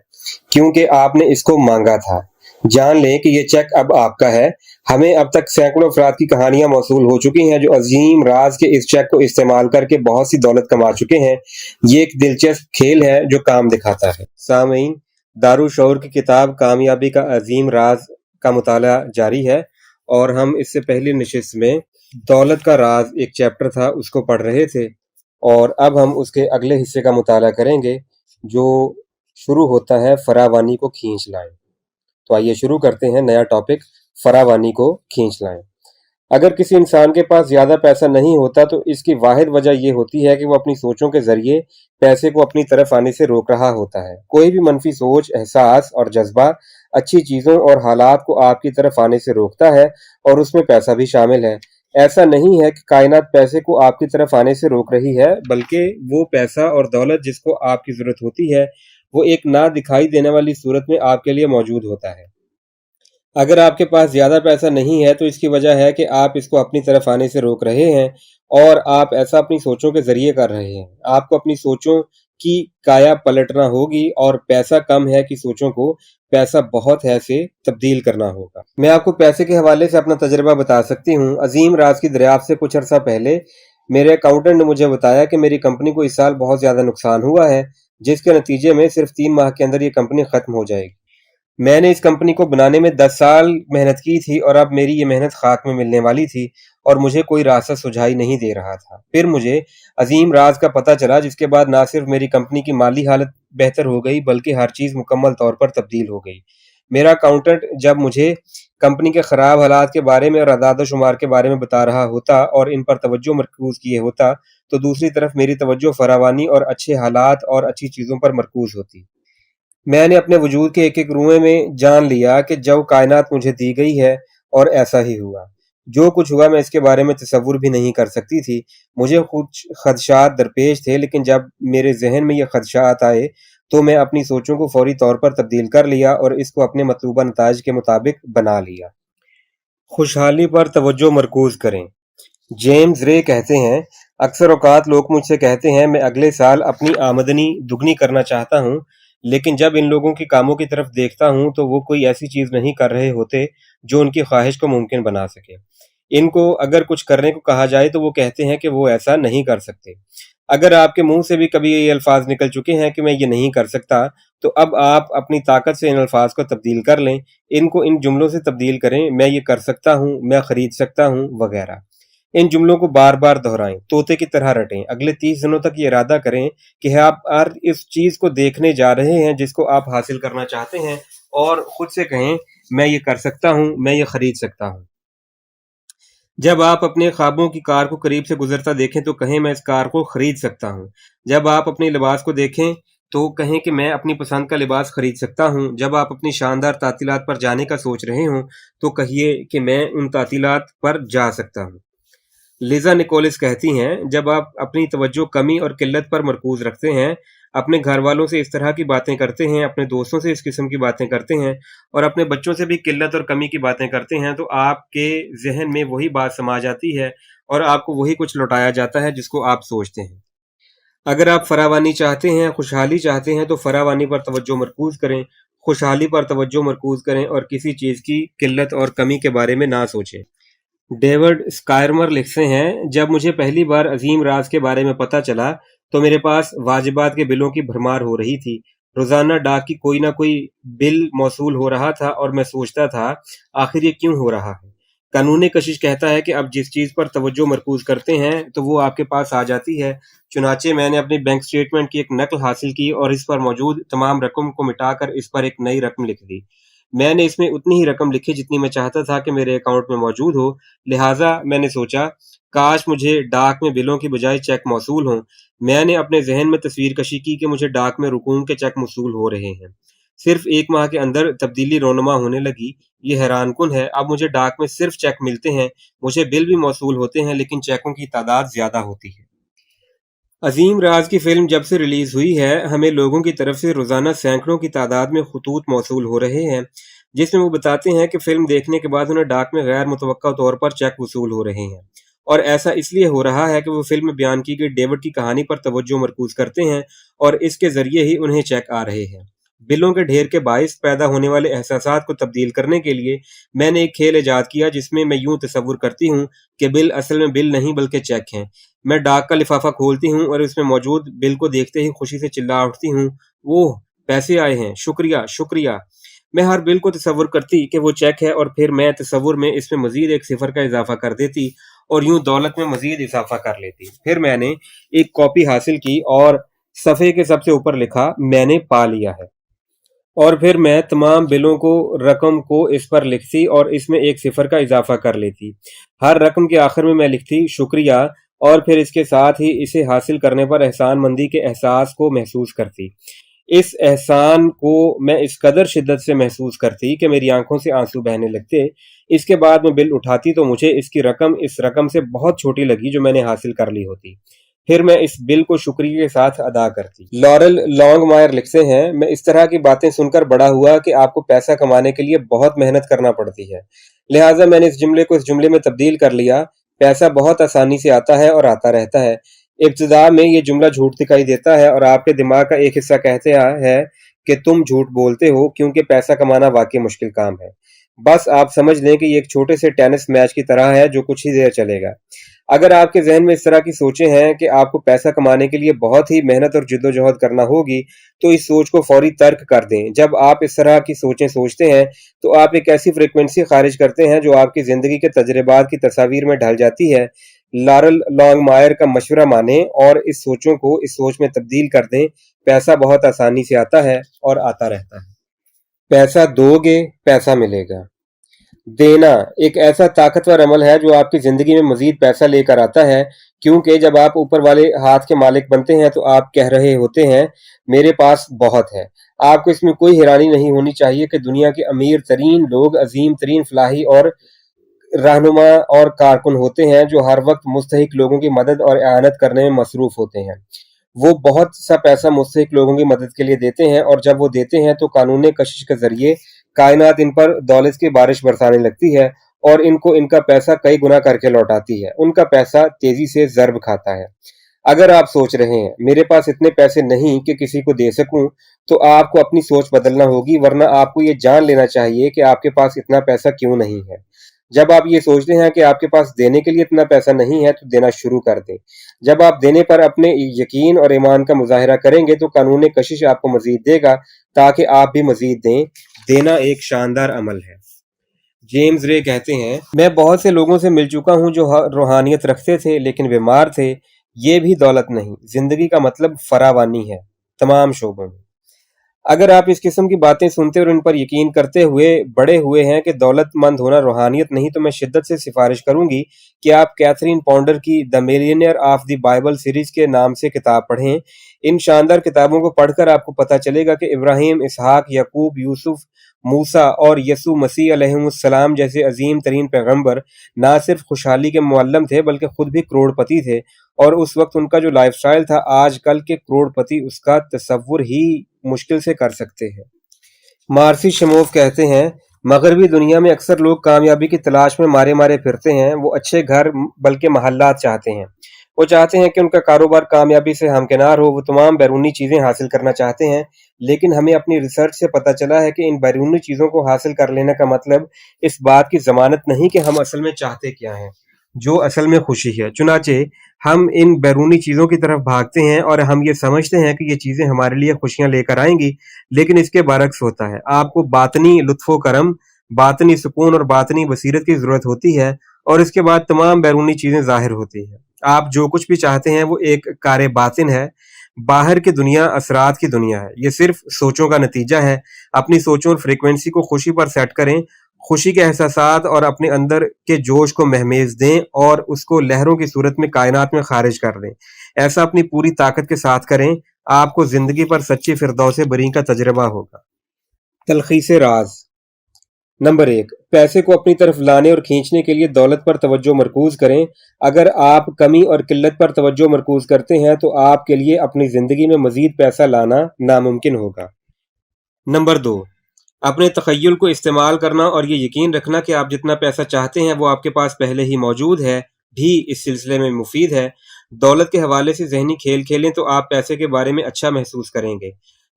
کیونکہ آپ نے اس کو مانگا تھا۔ جان لیں کہ یہ چیک اب آپ کا ہے۔ ہمیں اب تک سینکڑوں افراد کی کہانیاں موصول ہو چکی ہیں جو عظیم راز کے اس چیک کو استعمال کر کے بہت سی دولت کما چکے ہیں۔ یہ ایک دلچسپ کھیل ہے جو کام دکھاتا ہے۔ سامعین، دارالشعور کی کتاب کامیابی کا عظیم راز کا مطالعہ جاری ہے اور ہم اس سے پہلی نشست میں دولت کا راز ایک چیپٹر تھا اس کو پڑھ رہے تھے، اور اب ہم اس کے اگلے حصے کا مطالعہ کریں گے جو شروع ہوتا ہے فراوانی کو کھینچ لائیں۔ تو آئیے شروع کرتے ہیں نیا ٹاپک، فراوانی کو کھینچ لائیں۔ اگر کسی انسان کے پاس زیادہ پیسہ نہیں ہوتا تو اس کی واحد وجہ یہ ہوتی ہے کہ وہ اپنی سوچوں کے ذریعے پیسے کو اپنی طرف آنے سے روک رہا ہوتا ہے۔ کوئی بھی منفی سوچ، احساس اور جذبہ اچھی چیزوں اور حالات کو آپ کی طرف آنے سے روکتا ہے، اور اس میں پیسہ بھی شامل ہے۔ ایسا نہیں ہے کہ کائنات پیسے کو آپ کی طرف آنے سے روک رہی ہے، بلکہ وہ پیسہ اور دولت جس کو آپ کی ضرورت ہوتی ہے وہ ایک نہ دکھائی دینے والی صورت میں آپ کے لیے موجود ہوتا ہے۔ اگر آپ کے پاس زیادہ پیسہ نہیں ہے تو اس کی وجہ ہے کہ آپ اس کو اپنی طرف آنے سے روک رہے ہیں، اور آپ ایسا اپنی سوچوں کے ذریعے کر رہے ہیں۔ آپ کو اپنی سوچوں کی کایا پلٹنا ہوگی، اور پیسہ کم ہے کی سوچوں کو پیسہ بہت ہے سے تبدیل کرنا ہوگا۔ میں آپ کو پیسے کے حوالے سے اپنا تجربہ بتا سکتی ہوں۔ عظیم راز کی دریافت سے کچھ عرصہ پہلے میرے اکاؤنٹنٹ نے مجھے بتایا کہ میری کمپنی کو اس سال بہت زیادہ نقصان ہوا ہے، جس کے نتیجے میں صرف 3 ماہ کے اندر یہ کمپنی ختم ہو جائے گی۔ میں نے اس کمپنی کو بنانے میں 10 سال محنت کی تھی، اور اب میری یہ محنت خاک میں ملنے والی تھی اور مجھے کوئی راستہ سجھائی نہیں دے رہا تھا۔ پھر مجھے عظیم راز کا پتہ چلا، جس کے بعد نہ صرف میری کمپنی کی مالی حالت بہتر ہو گئی بلکہ ہر چیز مکمل طور پر تبدیل ہو گئی۔ میرا اکاؤنٹنٹ جب مجھے کمپنی کے خراب حالات کے بارے میں اور اعداد و شمار کے بارے میں بتا رہا ہوتا اور ان پر توجہ مرکوز کیے ہوتا، تو دوسری طرف میری توجہ فراوانی اور اچھے حالات اور اچھی چیزوں پر مرکوز ہوتی۔ میں نے اپنے وجود کے ایک ایک روئے میں جان لیا کہ جو کائنات مجھے دی گئی ہے، اور ایسا ہی ہوا۔ جو کچھ ہوا میں اس کے بارے میں تصور بھی نہیں کر سکتی تھی۔ مجھے کچھ خدشات درپیش تھے، لیکن جب میرے ذہن میں یہ خدشات آئے تو میں اپنی سوچوں کو فوری طور پر تبدیل کر لیا اور اس کو اپنے مطلوبہ نتائج کے مطابق بنا لیا۔ خوشحالی پر توجہ مرکوز کریں۔ جیمز رے کہتے ہیں، اکثر اوقات لوگ مجھ سے کہتے ہیں میں اگلے سال اپنی آمدنی دگنی کرنا چاہتا ہوں، لیکن جب ان لوگوں کے کاموں کی طرف دیکھتا ہوں تو وہ کوئی ایسی چیز نہیں کر رہے ہوتے جو ان کی خواہش کو ممکن بنا سکے۔ ان کو اگر کچھ کرنے کو کہا جائے تو وہ کہتے ہیں کہ وہ ایسا نہیں کر سکتے۔ اگر آپ کے منہ سے بھی کبھی یہ الفاظ نکل چکے ہیں کہ میں یہ نہیں کر سکتا، تو اب آپ اپنی طاقت سے ان الفاظ کو تبدیل کر لیں۔ ان کو ان جملوں سے تبدیل کریں، میں یہ کر سکتا ہوں، میں خرید سکتا ہوں، وغیرہ۔ ان جملوں کو بار بار دہرائیں، طوطے کی طرح رٹیں۔ اگلے 30 دنوں تک یہ ارادہ کریں کہ آپ ہر اس چیز کو دیکھنے جا رہے ہیں جس کو آپ حاصل کرنا چاہتے ہیں، اور خود سے کہیں میں یہ کر سکتا ہوں، میں یہ خرید سکتا ہوں۔ جب آپ اپنے خوابوں کی کار کو قریب سے گزرتا دیکھیں تو کہیں میں اس کار کو خرید سکتا ہوں۔ جب آپ اپنے لباس کو دیکھیں تو کہیں کہ میں اپنی پسند کا لباس خرید سکتا ہوں۔ جب آپ اپنی شاندار تعطیلات پر جانے کا سوچ رہے ہوں تو کہیے کہ میں ان تعطیلات پر جا سکتا ہوں۔ لیزا نکولس کہتی ہیں، جب آپ اپنی توجہ کمی اور قلت پر مرکوز رکھتے ہیں، اپنے گھر والوں سے اس طرح کی باتیں کرتے ہیں، اپنے دوستوں سے اس قسم کی باتیں کرتے ہیں اور اپنے بچوں سے بھی قلت اور کمی کی باتیں کرتے ہیں، تو آپ کے ذہن میں وہی بات سما جاتی ہے اور آپ کو وہی کچھ لوٹایا جاتا ہے جس کو آپ سوچتے ہیں۔ اگر آپ فراوانی چاہتے ہیں، خوشحالی چاہتے ہیں، تو فراوانی پر توجہ مرکوز کریں، خوشحالی پر توجہ مرکوز کریں اور کسی چیز کی قلت اور کمی کے بارے میں نہ سوچیں۔ ڈیوڈ اسکائرمر لکھتے ہیں، جب مجھے پہلی بار عظیم راز کے بارے میں پتہ چلا تو میرے پاس واجبات کے بلوں کی بھرمار ہو رہی تھی۔ روزانہ ڈاک کی کوئی نہ کوئی بل موصول ہو رہا تھا اور میں سوچتا تھا آخر یہ کیوں ہو رہا ہے۔ قانون کشش کہتا ہے کہ اب جس چیز پر توجہ مرکوز کرتے ہیں تو وہ آپ کے پاس آ جاتی ہے۔ چنانچہ میں نے اپنی بینک سٹیٹمنٹ کی ایک نقل حاصل کی اور اس پر موجود تمام رقم کو مٹا کر اس پر ایک نئی رقم لکھ دی۔ میں نے اس میں اتنی ہی رقم لکھی جتنی میں چاہتا تھا کہ میرے اکاؤنٹ میں موجود ہو، لہٰذا میں نے سوچا کاش مجھے ڈاک میں بلوں کی بجائے چیک موصول ہوں۔ میں نے اپنے ذہن میں تصویر کشی کی کہ مجھے ڈاک میں رقوم کے چیک موصول ہو رہے ہیں۔ صرف 1 ماہ کے اندر تبدیلی رونما ہونے لگی۔ یہ حیران کن ہے، اب مجھے ڈاک میں صرف چیک ملتے ہیں، مجھے بل بھی موصول ہوتے ہیں لیکن چیکوں کی تعداد زیادہ ہوتی ہے۔ عظیم راز کی فلم جب سے ریلیز ہوئی ہے، ہمیں لوگوں کی طرف سے روزانہ سینکڑوں کی تعداد میں خطوط موصول ہو رہے ہیں جس میں وہ بتاتے ہیں کہ فلم دیکھنے کے بعد انہیں ڈاک میں غیر متوقع طور پر چیک وصول ہو رہے ہیں، اور ایسا اس لیے ہو رہا ہے کہ وہ فلم میں بیان کی گئی ڈیوڈ کی کہانی پر توجہ مرکوز کرتے ہیں اور اس کے ذریعے ہی انہیں چیک آ رہے ہیں۔ بلوں کے ڈھیر کے باعث پیدا ہونے والے احساسات کو تبدیل کرنے کے لیے میں نے ایک کھیل ایجاد کیا جس میں یوں تصور کرتی ہوں کہ بل اصل میں بل نہیں بلکہ چیک ہیں۔ میں ڈاک کا لفافہ کھولتی ہوں اور اس میں موجود بل کو دیکھتے ہی خوشی سے چلا اٹھتی ہوں، اوہ پیسے آئے ہیں، شکریہ شکریہ۔ میں ہر بل کو تصور کرتی کہ وہ چیک ہے اور پھر میں تصور میں اس میں مزید ایک صفر کا اضافہ کر دیتی اور یوں دولت میں مزید اضافہ کر لیتی۔ پھر میں نے ایک کاپی حاصل کی اور صفحے کے سب سے اوپر لکھا، میں نے پا لیا ہے، اور پھر میں تمام بلوں کو رقم کو اس پر لکھتی اور اس میں ایک صفر کا اضافہ کر لیتی۔ ہر رقم کے آخر میں لکھتی شکریہ، اور پھر اس کے ساتھ ہی اسے حاصل کرنے پر احسان مندی کے احساس کو محسوس کرتی۔ اس احسان کو میں اس قدر شدت سے محسوس کرتی کہ میری آنکھوں سے آنسو بہنے لگتے۔ اس کے بعد میں بل اٹھاتی تو مجھے اس کی رقم اس رقم سے بہت چھوٹی لگی جو میں نے حاصل کر لی ہوتی۔ پھر میں اس بل کو شکریہ کے ساتھ ادا کرتی۔ لارل لانگ مائر لکھتے ہیں، میں اس طرح کی باتیں سن کر بڑا ہوا کہ آپ کو پیسہ کمانے کے لیے بہت محنت کرنا پڑتی ہے، لہٰذا میں نے اس جملے کو اس جملے میں تبدیل کر لیا، پیسہ بہت آسانی سے آتا ہے اور آتا رہتا ہے۔ ابتدا میں یہ جملہ جھوٹ دکھائی دیتا ہے اور آپ کے دماغ کا ایک حصہ کہتے ہے کہ تم جھوٹ بولتے ہو کیونکہ پیسہ کمانا واقعی مشکل کام ہے۔ بس آپ سمجھ لیں کہ یہ ایک چھوٹے سے ٹینس میچ کی طرح ہے جو کچھ ہی دیر چلے گا۔ اگر آپ کے ذہن میں اس طرح کی سوچیں ہیں کہ آپ کو پیسہ کمانے کے لیے بہت ہی محنت اور جد و جہد کرنا ہوگی تو اس سوچ کو فوری ترک کر دیں۔ جب آپ اس طرح کی سوچیں سوچتے ہیں تو آپ ایک ایسی فریکوینسی خارج کرتے ہیں جو آپ کی زندگی کے تجربات کی تصاویر میں ڈھل جاتی ہے۔ لارل لانگ مائر کا مشورہ مانیں اور اس سوچوں کو اس سوچ میں تبدیل کر دیں، پیسہ بہت آسانی سے آتا ہے اور آتا رہتا ہے۔ پیسہ دو گے پیسہ ملے گا۔ دینا ایک ایسا طاقتور عمل ہے جو آپ کی زندگی میں مزید پیسہ لے کر آتا ہے، کیونکہ جب آپ اوپر والے ہاتھ کے مالک بنتے ہیں تو آپ کہہ رہے ہوتے ہیں میرے پاس بہت ہے۔ آپ کو اس میں کوئی حیرانی نہیں ہونی چاہیے کہ دنیا کے امیر ترین لوگ عظیم ترین فلاحی اور رہنما اور کارکن ہوتے ہیں جو ہر وقت مستحق لوگوں کی مدد اور اعانت کرنے میں مصروف ہوتے ہیں۔ وہ بہت سا پیسہ مستحق لوگوں کی مدد کے لیے دیتے ہیں اور جب وہ دیتے ہیں تو قانون کشش کے ذریعے کائنات ان پر دولت کی بارش برسانے لگتی ہے اور ان کو ان کا پیسہ کئی گنا کر کے لوٹاتی ہے۔ ان کا پیسہ تیزی سے ضرب کھاتا ہے۔ اگر آپ سوچ رہے ہیں میرے پاس اتنے پیسے نہیں کہ کسی کو دے سکوں تو آپ کو اپنی سوچ بدلنا ہوگی، ورنہ آپ کو یہ جان لینا چاہیے کہ آپ کے پاس اتنا پیسہ کیوں نہیں ہے۔ جب آپ یہ سوچتے ہیں کہ آپ کے پاس دینے کے لیے اتنا پیسہ نہیں ہے تو دینا شروع کر دیں۔ جب آپ دینے پر اپنے یقین اور ایمان کا مظاہرہ کریں گے تو قانون کشش آپ کو مزید دے گا تاکہ آپ بھی مزید دیں۔ دینا ایک شاندار عمل ہے۔ جیمز رے کہتے ہیں، میں بہت سے لوگوں سے مل چکا ہوں جو روحانیت رکھتے تھے لیکن بیمار تھے۔ یہ بھی دولت نہیں، زندگی کا مطلب فراوانی ہے تمام شعبوں میں۔ اگر آپ اس قسم کی باتیں سنتے اور ان پر یقین کرتے ہوئے بڑے ہوئے ہیں کہ دولت مند ہونا روحانیت نہیں، تو میں شدت سے سفارش کروں گی کہ آپ کیتھرین پونڈر کی the millionaire of the Bible series کے نام سے کتاب پڑھیں۔ ان شاندار کتابوں کو پڑھ کر آپ کو پتہ چلے گا کہ ابراہیم، اسحاق، یعقوب، یوسف موسیٰ اور یسوع مسیح علیہ السلام جیسے عظیم ترین پیغمبر نہ صرف خوشحالی کے معلم تھے بلکہ خود بھی کروڑ پتی تھے، اور اس وقت ان کا جو لائف سٹائل تھا آج کل کے کروڑ پتی اس کا تصور ہی مشکل سے کر سکتے ہیں۔ مارسی شموف کہتے ہیں مغربی دنیا میں اکثر لوگ کامیابی کی تلاش میں مارے مارے پھرتے ہیں، وہ اچھے گھر بلکہ محلات چاہتے ہیں، وہ چاہتے ہیں کہ ان کا کاروبار کامیابی سے ہمکنار ہو، وہ تمام بیرونی چیزیں حاصل کرنا چاہتے ہیں، لیکن ہمیں اپنی ریسرچ سے پتہ چلا ہے کہ ان بیرونی چیزوں کو حاصل کر لینے کا مطلب اس بات کی ضمانت نہیں کہ ہم اصل میں چاہتے کیا ہیں، جو اصل میں خوشی ہے۔ چنانچہ ہم ان بیرونی چیزوں کی طرف بھاگتے ہیں اور ہم یہ سمجھتے ہیں کہ یہ چیزیں ہمارے لیے خوشیاں لے کر آئیں گی، لیکن اس کے برعکس ہوتا ہے۔ آپ کو باطنی لطف و کرم، باطنی سکون اور باطنی بصیرت کی ضرورت ہوتی ہے، اور اس کے بعد تمام بیرونی چیزیں ظاہر ہوتی ہیں۔ آپ جو کچھ بھی چاہتے ہیں وہ ایک کار باطن ہے، باہر کی دنیا اثرات کی دنیا ہے، یہ صرف سوچوں کا نتیجہ ہے۔ اپنی سوچوں اور فریکوینسی کو خوشی پر سیٹ کریں، خوشی کے احساسات اور اپنے اندر کے جوش کو مہمیز دیں اور اس کو لہروں کی صورت میں کائنات میں خارج کر دیں۔ ایسا اپنی پوری طاقت کے ساتھ کریں، آپ کو زندگی پر سچی فردوس بری کا تجربہ ہوگا۔ تلخیص راز۔ نمبر 1، پیسے کو اپنی طرف لانے اور کھینچنے کے لیے دولت پر توجہ مرکوز کریں۔ اگر آپ کمی اور قلت پر توجہ مرکوز کرتے ہیں تو آپ کے لیے اپنی زندگی میں مزید پیسہ لانا ناممکن ہوگا۔ نمبر 2، اپنے تخیل کو استعمال کرنا اور یہ یقین رکھنا کہ آپ جتنا پیسہ چاہتے ہیں وہ آپ کے پاس پہلے ہی موجود ہے بھی اس سلسلے میں مفید ہے۔ دولت کے حوالے سے ذہنی کھیل کھیلیں تو آپ پیسے کے بارے میں اچھا محسوس کریں گے۔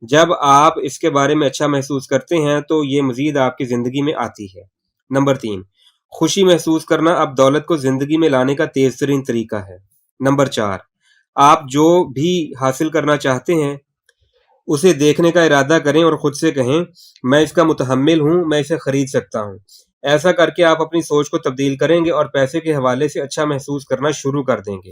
جب آپ اس کے بارے میں اچھا محسوس کرتے ہیں تو یہ مزید آپ کی زندگی میں آتی ہے۔ نمبر 3، خوشی محسوس کرنا اب دولت کو زندگی میں لانے کا تیز ترین طریقہ ہے۔ نمبر 4، آپ جو بھی حاصل کرنا چاہتے ہیں اسے دیکھنے کا ارادہ کریں اور خود سے کہیں میں اس کا متحمل ہوں، میں اسے خرید سکتا ہوں۔ ایسا کر کے آپ اپنی سوچ کو تبدیل کریں گے اور پیسے کے حوالے سے اچھا محسوس کرنا شروع کر دیں گے۔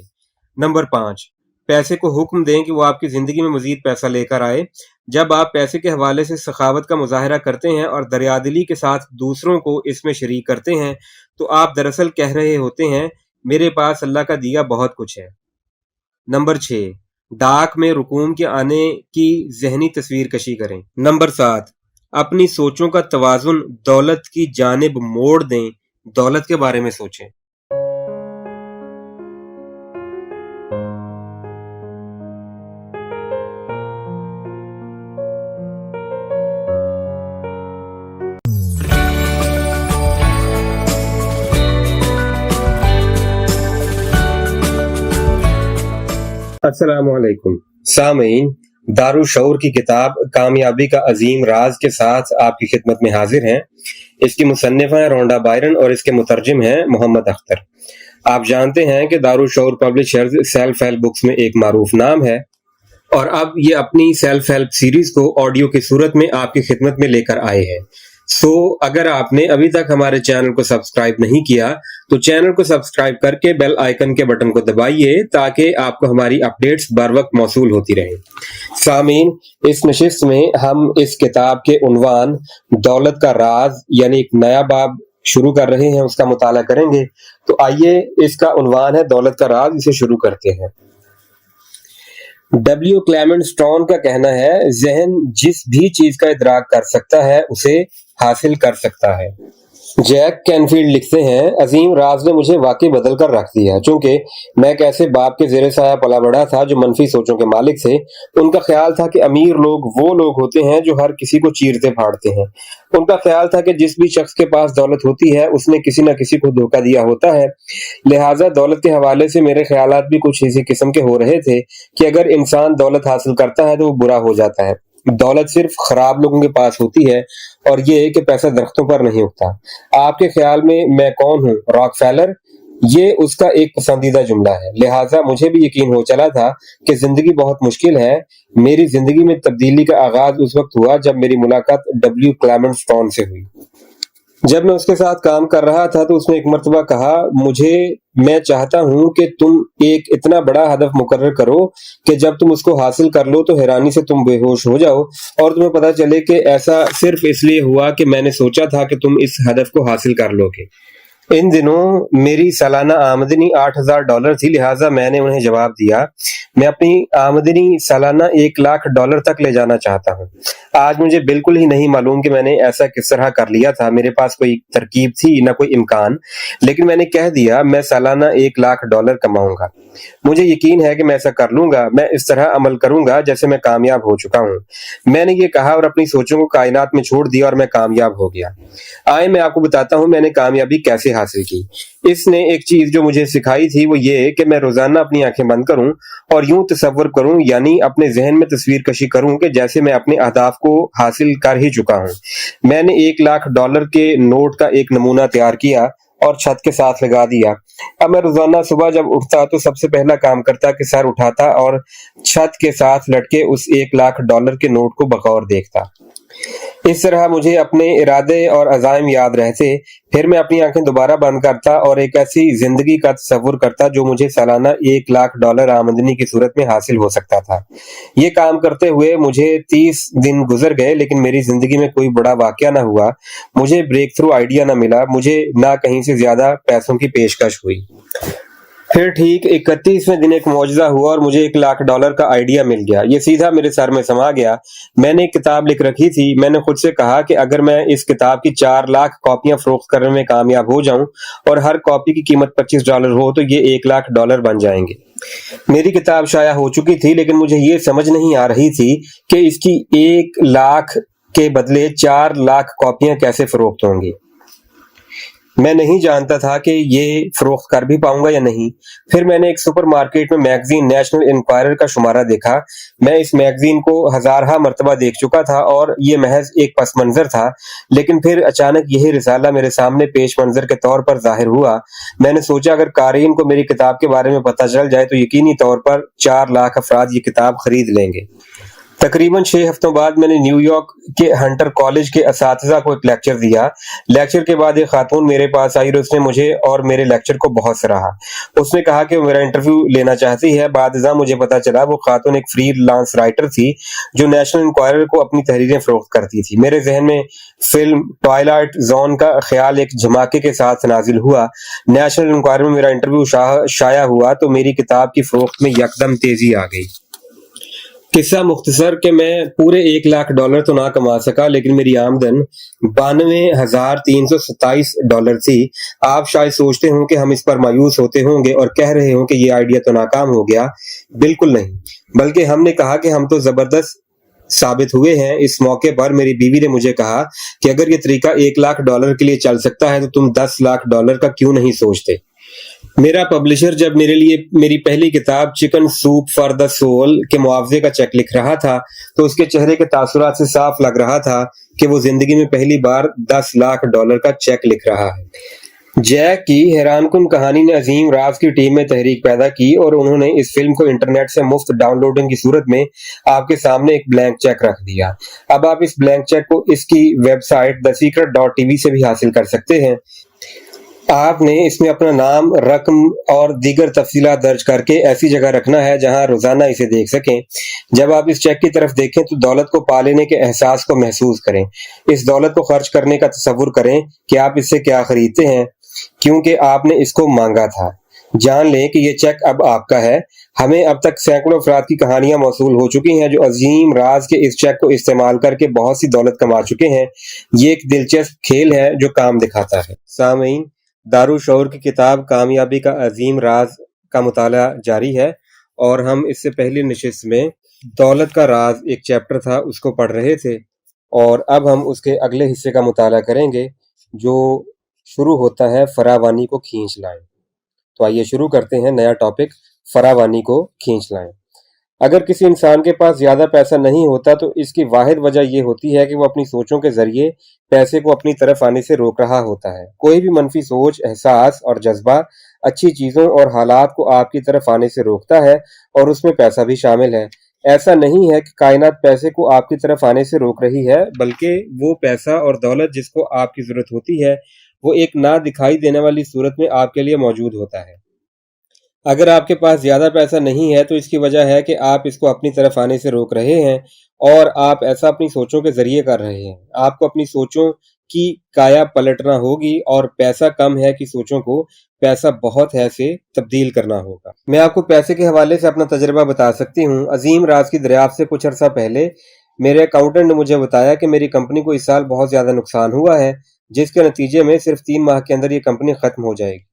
نمبر 5، پیسے کو حکم دیں کہ وہ آپ کی زندگی میں مزید پیسہ لے کر آئے۔ جب آپ پیسے کے حوالے سے سخاوت کا مظاہرہ کرتے ہیں اور دریادلی کے ساتھ دوسروں کو اس میں شریک کرتے ہیں تو آپ دراصل کہہ رہے ہوتے ہیں میرے پاس اللہ کا دیا بہت کچھ ہے۔ نمبر 6، ڈاک میں رقوم کے آنے کی ذہنی تصویر کشی کریں۔ نمبر 7، اپنی سوچوں کا توازن دولت کی جانب موڑ دیں، دولت کے بارے میں سوچیں۔ السلام علیکم سامعین، دارالشعور کی کتاب کامیابی کا عظیم راز کے ساتھ آپ کی خدمت میں حاضر ہیں۔ اس کی مصنفہ ہیں رونڈا بائرن اور اس کے مترجم ہیں محمد اختر۔ آپ جانتے ہیں کہ دارالشعور پبلشرز سیلف ہیلپ بکس میں ایک معروف نام ہے، اور اب یہ اپنی سیلف ہیلپ سیریز کو آڈیو کی صورت میں آپ کی خدمت میں لے کر آئے ہیں۔ اگر آپ نے ابھی تک ہمارے چینل کو سبسکرائب نہیں کیا تو چینل کو سبسکرائب کر کے بیل آئیکن کے بٹن کو دبائیے تاکہ آپ کو ہماری اپڈیٹس بر وقت موصول ہوتی رہیں۔ سامعین، اس نشست میں ہم اس کتاب کے عنوان دولت کا راز یعنی ایک نیا باب شروع کر رہے ہیں، اس کا مطالعہ کریں گے۔ تو آئیے، اس کا عنوان ہے دولت کا راز، اسے شروع کرتے ہیں۔ ڈبلیو کلیمنٹ اسٹون کا کہنا ہے ذہن جس بھی چیز کا ادراک کر سکتا ہے اسے حاصل کر سکتا ہے۔ جیک کینفیلڈ لکھتے ہیں عظیم راز نے مجھے واقعی بدل کر رکھ دیا، چونکہ میں ایک ایسے باپ کے زیر سایہ پلا بڑا تھا جو منفی سوچوں کے مالک تھے۔ ان کا خیال تھا کہ امیر لوگ وہ لوگ ہوتے ہیں جو ہر کسی کو چیرتے پھاڑتے ہیں۔ ان کا خیال تھا کہ جس بھی شخص کے پاس دولت ہوتی ہے اس نے کسی نہ کسی کو دھوکہ دیا ہوتا ہے۔ لہٰذا دولت کے حوالے سے میرے خیالات بھی کچھ اسی قسم کے ہو رہے تھے کہ اگر انسان دولت حاصل کرتا ہے تو وہ برا ہو جاتا ہے۔ دولت صرف خراب لوگوں کے پاس ہوتی ہے، اور یہ کہ پیسہ درختوں پر نہیں اگتا۔ آپ کے خیال میں کون ہوں؟ راک فیلر؟ یہ اس کا ایک پسندیدہ جملہ ہے۔ لہٰذا مجھے بھی یقین ہو چلا تھا کہ زندگی بہت مشکل ہے۔ میری زندگی میں تبدیلی کا آغاز اس وقت ہوا جب میری ملاقات ڈبلیو کلیمنٹ اسٹون سے ہوئی۔ جب میں اس کے ساتھ کام کر رہا تھا تو اس نے ایک مرتبہ کہا میں چاہتا ہوں کہ تم ایک اتنا بڑا ہدف مقرر کرو کہ جب تم اس کو حاصل کر لو تو حیرانی سے تم بے ہوش ہو جاؤ اور تمہیں پتہ چلے کہ ایسا صرف اس لیے ہوا کہ میں نے سوچا تھا کہ تم اس ہدف کو حاصل کر لو گے۔ ان دنوں میری سالانہ آمدنی $8,000 تھی، لہٰذا میں نے انہیں جواب دیا میں اپنی آمدنی سالانہ $1,00,000 تک لے جانا چاہتا ہوں۔ آج مجھے بالکل ہی نہیں معلوم کہ میں نے ایسا کس طرح کر لیا تھا، میرے پاس کوئی ترکیب تھی نہ کوئی امکان، لیکن میں نے کہہ دیا میں سالانہ $1,00,000 کماؤں گا۔ مجھے یقین ہے کہ میں ایسا کر لوں گا، میں اس طرح عمل کروں گا جیسے میں کامیاب ہو چکا ہوں۔ میں نے یہ کہا اور اپنی سوچوں کو کائنات میں چھوڑ دیا اور میں کامیاب ہو گیا۔ آئے میں آپ کو بتاتا ہوں میں نے کامیابی کیسے حاصل کی۔ اس نے ایک چیز جو مجھے سکھائی تھی وہ یہ کہ میں روزانہ اپنی آنکھیں بند کروں اور یوں تصور کروں، یعنی اپنے ذہن میں تصویر کشی کروں کہ جیسے میں اپنے اہداف کو حاصل کر ہی چکا ہوں۔ میں نے $1,00,000 کے نوٹ کا ایک نمونہ تیار کیا اور چھت کے ساتھ لگا دیا۔ اب میں روزانہ صبح جب اٹھتا تو سب سے پہلا کام کرتا کہ سر اٹھاتا اور چھت کے ساتھ لٹکے اس $1,00,000 کے نوٹ کو بغور دیکھتا۔ اس طرح مجھے اپنے ارادے اور عزائم یاد رہتے، پھر میں اپنی آنکھیں دوبارہ بند کرتا اور ایک ایسی زندگی کا تصور کرتا جو مجھے سالانہ $1,00,000 آمدنی کی صورت میں حاصل ہو سکتا تھا۔ یہ کام کرتے ہوئے مجھے 30 دن گزر گئے، لیکن میری زندگی میں کوئی بڑا واقعہ نہ ہوا، مجھے بریک تھرو آئیڈیا نہ ملا، مجھے نہ کہیں سے زیادہ پیسوں کی پیشکش ہوئی۔ پھر ٹھیک 31ویں دن ایک معجزہ ہوا اور مجھے $1,00,000 کا آئیڈیا مل گیا۔ یہ سیدھا میرے سر میں سما گیا۔ میں نے ایک کتاب لکھ رکھی تھی، میں نے خود سے کہا کہ اگر میں اس کتاب کی 4 لاکھ کاپیاں فروخت کرنے میں کامیاب ہو جاؤں اور ہر کاپی کی قیمت $25 ہو تو یہ $1,00,000 بن جائیں گے۔ میری کتاب شائع ہو چکی تھی، لیکن مجھے یہ سمجھ نہیں آ رہی تھی کہ اس کی 1,00,000 کے بدلے 4 لاکھ کاپیاں کیسے فروخت ہوں گی۔ میں نہیں جانتا تھا کہ یہ فروخت کر بھی پاؤں گا یا نہیں۔ پھر میں نے ایک سپر مارکیٹ میں میگزین نیشنل انکوائرر کا شمارہ دیکھا۔ میں اس میگزین کو ہزارہا مرتبہ دیکھ چکا تھا اور یہ محض ایک پس منظر تھا، لیکن پھر اچانک یہی رسالہ میرے سامنے پیش منظر کے طور پر ظاہر ہوا۔ میں نے سوچا اگر قارئین کو میری کتاب کے بارے میں پتہ چل جائے تو یقینی طور پر 4 لاکھ افراد یہ کتاب خرید لیں گے۔ تقریباً 6 ہفتوں بعد میں نے نیو یارک کے ہنٹر کالج کے اساتذہ کو ایک لیکچر دیا۔ لیکچر کے بعد ایک خاتون میرے پاس آئی اور اس نے مجھے اور میرے لیکچر کو بہت سراہا۔ اس نے کہا کہ وہ میرا انٹرویو لینا چاہتی ہے۔ بعد ازاں مجھے پتا چلا وہ خاتون ایک فری لانس رائٹر تھی جو نیشنل انکوائرر کو اپنی تحریریں فروخت کرتی تھی۔ میرے ذہن میں فلم ٹوائلائٹ زون کا خیال ایک دھماکے کے ساتھ نازل ہوا۔ نیشنل انکوائرر میں میرا انٹرویو شائع ہوا تو میری کتاب کی فروخت میں یکدم تیزی آ گئی۔ قصہ مختصر کہ میں پورے $1,00,000 تو نہ کما سکا، لیکن میری آمدن $92,327 تھی۔ آپ شاید سوچتے ہوں کہ ہم اس پر مایوس ہوتے ہوں گے اور کہہ رہے ہوں کہ یہ آئیڈیا تو ناکام ہو گیا۔ بالکل نہیں، بلکہ ہم نے کہا کہ ہم تو زبردست ثابت ہوئے ہیں۔ اس موقع پر میری بیوی نے مجھے کہا کہ اگر یہ طریقہ $1,00,000 کے لیے چل سکتا ہے تو تم $10,00,000 کا کیوں نہیں سوچتے؟ میرا پبلشر جب میرے لیے میری پہلی کتاب chicken soup for the soul کے معاوضے کا چیک لکھ رہا تھا تو اس کے چہرے کے تاثرات سے صاف لگ رہا تھا کہ وہ زندگی میں پہلی بار $10,00,000 کا چیک لکھ رہا ہے۔ جیک کی حیران کن کہانی نے عظیم راز کی ٹیم میں تحریک پیدا کی اور انہوں نے اس فلم کو انٹرنیٹ سے مفت ڈاؤن لوڈنگ کی صورت میں آپ کے سامنے ایک بلینک چیک رکھ دیا۔ اب آپ اس بلینک چیک کو اس کی ویب سائٹ thesecret.tv سے بھی حاصل کر سکتے ہیں۔ آپ نے اس میں اپنا نام، رقم اور دیگر تفصیلات درج کر کے ایسی جگہ رکھنا ہے جہاں روزانہ اسے دیکھ سکیں۔ جب آپ اس چیک کی طرف دیکھیں تو دولت کو پا لینے کے احساس کو محسوس کریں۔ اس دولت کو خرچ کرنے کا تصور کریں کہ آپ اس سے کیا خریدتے ہیں، کیونکہ آپ نے اس کو مانگا تھا۔ جان لیں کہ یہ چیک اب آپ کا ہے۔ ہمیں اب تک سینکڑوں افراد کی کہانیاں موصول ہو چکی ہیں جو عظیم راز کے اس چیک کو استعمال کر کے بہت سی دولت کما چکے ہیں۔ یہ ایک دلچسپ کھیل ہے جو کام دکھاتا ہے۔ سامعین، دارالشعور کی کتاب کامیابی کا عظیم راز کا مطالعہ جاری ہے اور ہم اس سے پہلی نشست میں دولت کا راز ایک چیپٹر تھا اس کو پڑھ رہے تھے، اور اب ہم اس کے اگلے حصے کا مطالعہ کریں گے جو شروع ہوتا ہے فراوانی کو کھینچ لائیں۔ تو آئیے شروع کرتے ہیں نیا ٹاپک، فراوانی کو کھینچ لائیں۔ اگر کسی انسان کے پاس زیادہ پیسہ نہیں ہوتا تو اس کی واحد وجہ یہ ہوتی ہے کہ وہ اپنی سوچوں کے ذریعے پیسے کو اپنی طرف آنے سے روک رہا ہوتا ہے۔ کوئی بھی منفی سوچ، احساس اور جذبہ اچھی چیزوں اور حالات کو آپ کی طرف آنے سے روکتا ہے، اور اس میں پیسہ بھی شامل ہے۔ ایسا نہیں ہے کہ کائنات پیسے کو آپ کی طرف آنے سے روک رہی ہے، بلکہ وہ پیسہ اور دولت جس کو آپ کی ضرورت ہوتی ہے وہ ایک نہ دکھائی دینے والی صورت میں آپ کے لیے موجود ہوتا ہے۔ اگر آپ کے پاس زیادہ پیسہ نہیں ہے تو اس کی وجہ ہے کہ آپ اس کو اپنی طرف آنے سے روک رہے ہیں، اور آپ ایسا اپنی سوچوں کے ذریعے کر رہے ہیں۔ آپ کو اپنی سوچوں की काया पलटना होगी और पैसा कम है की सोचों को पैसा बहुत है से तब्दील करना होगा। मैं आपको पैसे के हवाले से अपना तजर्बा बता सकती हूँ। अजीम राज की दरियाफ्त से कुछ अरसा पहले मेरे अकाउंटेंट ने मुझे बताया कि मेरी कंपनी को इस साल बहुत ज़्यादा नुकसान हुआ है, जिसके नतीजे में सिर्फ 3 माह के अंदर ये कंपनी ख़त्म हो जाएगी।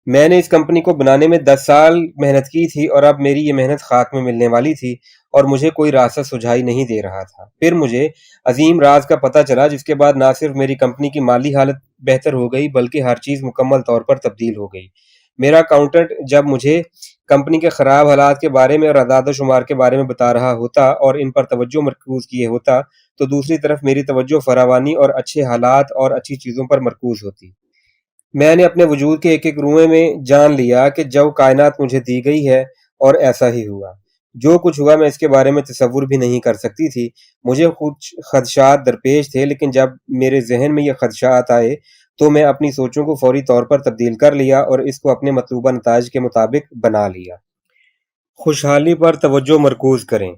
मैंने इस कंपनी को बनाने में 10 साल मेहनत की थी और अब मेरी ये मेहनत खाक में मिलने वाली थी और मुझे कोई रास्ता सुझाई नहीं दे रहा था। फिर मुझे अजीम राज का पता चला, जिसके बाद ना सिर्फ मेरी कंपनी की माली हालत बेहतर हो गई बल्कि हर चीज़ मुकम्मल तौर पर तब्दील हो गई। मेरा अकाउंटेंट जब मुझे कंपनी के ख़राब हालात के बारे में और अदाद शुमार के बारे में बता रहा होता और इन पर तवज्जो मरकूज़ किए होता, तो दूसरी तरफ मेरी तवज्जो फरावानी और अच्छे हालात और अच्छी चीज़ों पर मरकूज़ होती। मैंने अपने वजूद के एक एक रुए में जान लिया कि जो कायनात मुझे दी गई है और ऐसा ही हुआ। जो कुछ हुआ मैं इसके बारे में तसव्वुर भी नहीं कर सकती थी। मुझे कुछ खदशात दरपेश थे, लेकिन जब मेरे जहन में ये खदशात आए तो मैं अपनी सोचों को फौरी तौर पर तब्दील कर लिया और इसको अपने मतलूबा नताइज के मुताबिक बना लिया। खुशहाली पर तवज्जो मरकूज करें।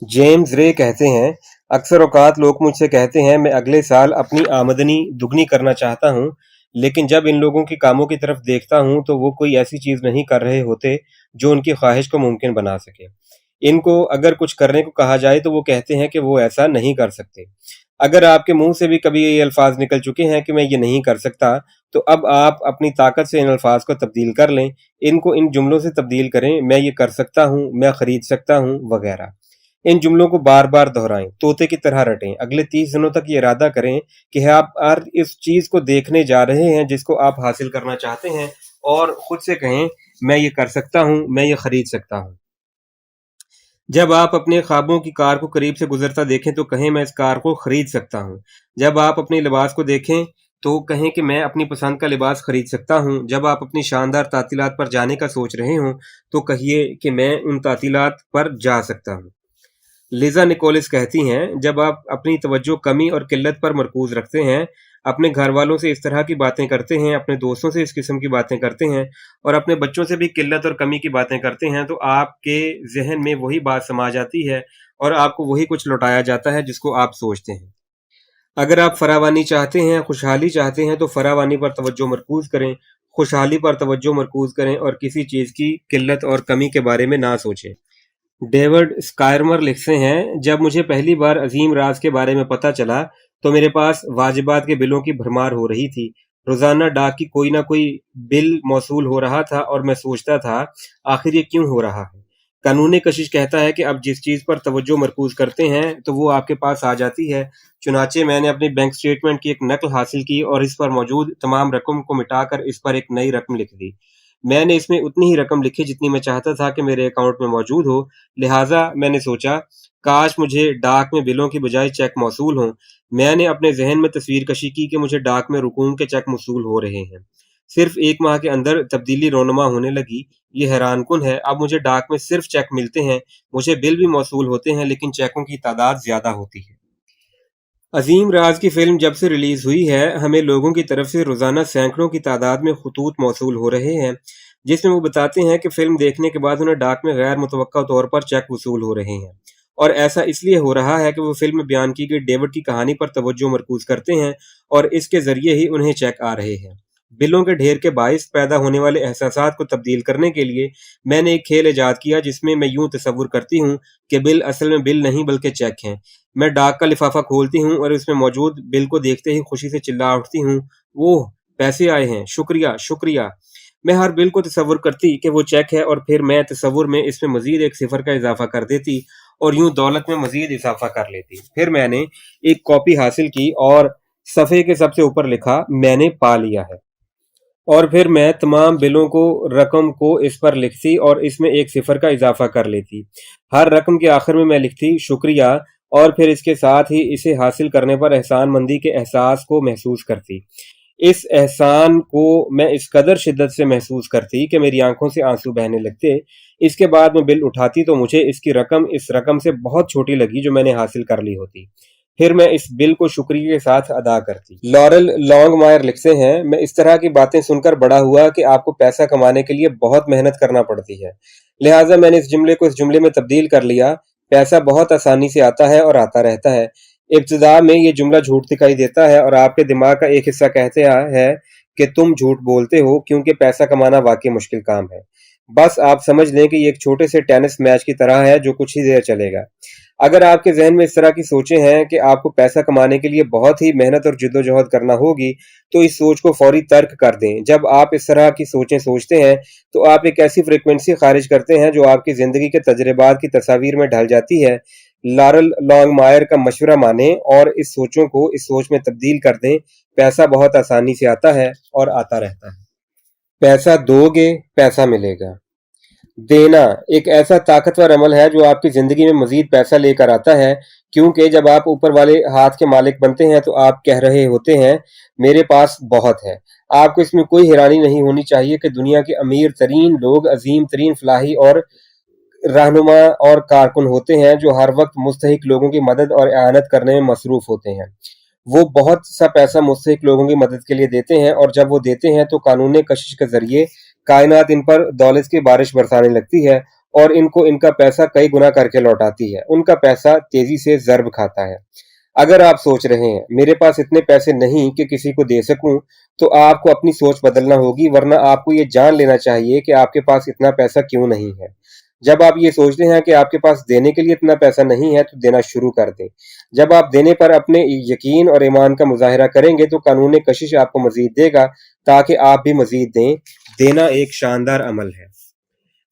जेम्स रे कहते हैं, अक्सर औकात लोग मुझसे कहते हैं मैं अगले साल अपनी आमदनी दुगनी करना चाहता हूँ, लेकिन जब इन लोगों के कामों की तरफ देखता हूँ तो वो कोई ऐसी चीज़ नहीं कर रहे होते जो उनकी ख्वाहिश को मुमकिन बना सके। इनको अगर कुछ करने को कहा जाए तो वो कहते हैं कि वो ऐसा नहीं कर सकते। अगर आपके मुंह से भी कभी ये अल्फाज निकल चुके हैं कि मैं ये नहीं कर सकता, तो अब आप अपनी ताकत से इन अल्फाज को तब्दील कर लें। इनको इन जुमलों से तब्दील करें, मैं ये कर सकता हूँ, मैं खरीद सकता हूँ वगैरह। इन जुमलों को बार बार दोहराएं, तोते की तरह रटें। अगले 30 दिनों तक ये इरादा करें कि आप हर इस चीज़ को देखने जा रहे हैं जिसको आप हासिल करना चाहते हैं, और खुद से कहें मैं ये कर सकता हूँ, मैं ये खरीद सकता हूँ। जब आप अपने ख्वाबों की कार को करीब से गुजरता देखें तो कहें मैं इस कार को खरीद सकता हूँ। जब आप अपने लिबास को देखें तो कहें कि मैं अपनी पसंद का लिबास खरीद सकता हूँ। जब आप अपनी शानदार तातीलात पर जाने का सोच रहे हों तो कहिए कि मैं उन तातीलात पर जा सकता हूँ। लिज़ा निकोलस कहती हैं, जब आप अपनी तवज्जो कमी और किल्लत पर मरकूज़ रखते हैं, अपने घर वालों से इस तरह की बातें करते हैं, अपने दोस्तों से इस किस्म की बातें करते हैं और अपने बच्चों से भी किल्लत और कमी की बातें करते हैं, तो आपके जहन में वही बात समा जाती है और आपको वही कुछ लौटाया जाता है जिसको आप सोचते हैं। अगर आप फरावानी चाहते हैं, खुशहाली चाहते हैं, तो फरावानी पर तवज्जो मरकूज़ करें, खुशहाली पर तवज्जो मरकूज़ करें और किसी चीज़ की किल्लत और कमी के बारे में ना सोचें। डेविड स्कायरमर लिखते हैं, जब मुझे पहली बार अजीम राज के बारे में पता चला तो मेरे पास वाजिबात के बिलों की भरमार हो रही थी। रोज़ाना डाक की कोई ना कोई बिल मौसूल हो रहा था और मैं सोचता था आखिर ये क्यों हो रहा है। कानून कशिश कहता है कि अब जिस चीज़ पर तवज्जो मरकूज़ करते हैं तो वो आपके पास आ जाती है। चुनाचे मैंने अपनी बैंक स्टेटमेंट की एक नकल हासिल की और इस पर मौजूद तमाम रकम को मिटाकर इस पर एक नई रकम लिख दी। मैंने इसमें उतनी ही रकम लिखी जितनी मैं चाहता था कि मेरे अकाउंट में मौजूद हो। लिहाजा मैंने सोचा काश मुझे डाक में बिलों की बजाय चेक मौसूल हों। मैंने अपने जहन में तस्वीर कशी की कि मुझे डाक में रुकूम के चेक मौसूल हो रहे हैं। सिर्फ 1 माह के अंदर तब्दीली रोनुमा होने लगी। ये हैरानकुन है। अब मुझे डाक में सिर्फ चेक मिलते हैं, मुझे बिल भी मौसूल होते हैं, लेकिन चेकों की तादाद ज़्यादा होती है। अजीम राज की फिल्म जब से रिलीज हुई है, हमें लोगों की तरफ से रोजाना सैकड़ों की तादाद में खतूत मौसूल हो रहे हैं, जिसमें वो बताते हैं कि फिल्म देखने के बाद उन्हें डाक में गैर मुतवक्का तौर पर चेक वसूल हो रहे हैं। और ऐसा इसलिए हो रहा है कि वो फिल्म में बयान की गई डेविड की कहानी पर तवज्जो मरकूज करते हैं और इसके जरिए ही उन्हें चेक आ रहे हैं। बिलों के ढेर के बाइस पैदा होने वाले एहसासात को तब्दील करने के लिए मैंने एक खेल ईजाद किया, जिसमें मैं यूं तसव्वुर करती हूँ कि बिल असल में बिल नहीं बल्कि चेक हैं। मैं डाक का लिफाफा खोलती हूँ और उसमें मौजूद बिल को देखते ही खुशी से चिल्ला उठती हूँ, ओह पैसे आए हैं, शुक्रिया शुक्रिया। मैं हर बिल को तसव्वुर करती कि वो चेक है और फिर मैं तसव्वुर में इसमें मजीद एक सिफर का इजाफा कर देती और यूं दौलत में मजीद इजाफा कर लेती। फिर मैंने एक कॉपी हासिल की और सफ़े के सबसे ऊपर लिखा, मैंने पा लिया है। और फिर मैं तमाम बिलों को रकम को इस पर लिखती और इसमें एक सिफर का इजाफा कर लेती। हर रकम के आखिर में मैं लिखती शुक्रिया और फिर इसके साथ ही इसे हासिल करने पर एहसान मंदी के एहसास को महसूस करती। इस एहसान को मैं इस कदर शिद्दत से महसूस करती कि मेरी आंखों से आंसू बहने लगते। इसके बाद मैं बिल उठाती तो मुझे इसकी रकम इस रकम से बहुत छोटी लगी जो मैंने हासिल कर ली होती। फिर मैं इस बिल को शुक्रिया के साथ अदा करती। लॉरेल लॉन्गमायर लिखते हैं, मैं इस तरह की बातें सुनकर बड़ा हुआ कि आपको पैसा कमाने के लिए बहुत मेहनत करना पड़ती है। लिहाजा मैंने इस जुमले को इस जुमले में तब्दील कर लिया, पैसा बहुत आसानी से आता है और आता रहता है। ابتदा में ये जुमला झूठ दिखाई देता है और आपके दिमाग का एक हिस्सा कहते है कि तुम झूठ बोलते हो क्योंकि पैसा कमाना वाकई मुश्किल काम है। बस आप समझ लें कि ये एक छोटे से टेनिस मैच की तरह है जो कुछ ही देर चलेगा। अगर आपके जहन में इस तरह की सोचें हैं कि आपको पैसा कमाने के लिए बहुत ही मेहनत और जिद्दोजहद करना होगी, तो इस सोच को फौरी तर्क कर दें। जब आप इस तरह की सोचें सोचते हैं तो आप एक ऐसी फ्रीक्वेंसी खारिज करते हैं जो आपकी ज़िंदगी के तजर्बात की तस्वीर में ढल जाती है। लॉरेल लॉन्गमायर का मशवरा मानें और इस सोचों को इस सोच में तब्दील कर दें। पैसा बहुत आसानी से आता है और आता रहता है। पैसा दोगे, पैसा मिलेगा। देना एक ऐसा ताकतवर अमल है जो आपकी ज़िंदगी में मज़ीद पैसा लेकर आता है, क्योंकि जब आप ऊपर वाले हाथ के मालिक बनते हैं तो आप कह रहे होते हैं, मेरे पास बहुत है। आपको इसमें कोई हैरानी नहीं होनी चाहिए कि दुनिया के अमीर तरीन लोग अजीम तरीन फलाही और रहनुमा और कारकुन होते हैं जो हर वक्त मुस्तहिक लोगों की मदद और एआनत करने में मसरूफ़ होते हैं। वो बहुत सा पैसा मुस्तहिक लोगों की मदद के लिए देते हैं और जब वो देते हैं तो कानून कशिश के ज़रिए कायनात इन पर दौलत की बारिश बरसाने लगती है और इनको इनका पैसा कई गुना करके लौटाती है। उनका पैसा तेज़ी से ज़र्ब खाता है। अगर आप सोच रहे हैं मेरे पास इतने पैसे नहीं कि किसी को दे सकूं, तो आपको अपनी सोच बदलना होगी, वरना आपको ये जान लेना चाहिए कि आपके पास इतना पैसा क्यों नहीं है। जब आप ये सोचते हैं कि आपके पास देने के लिए इतना पैसा नहीं है तो देना शुरू कर दें। जब आप देने पर अपने यकीन और ईमान का मुजाहिरा करेंगे तो कानून कशिश आपको मजीद देगा ताकि आप भी मजीद दें। देना एक शानदार अमल है।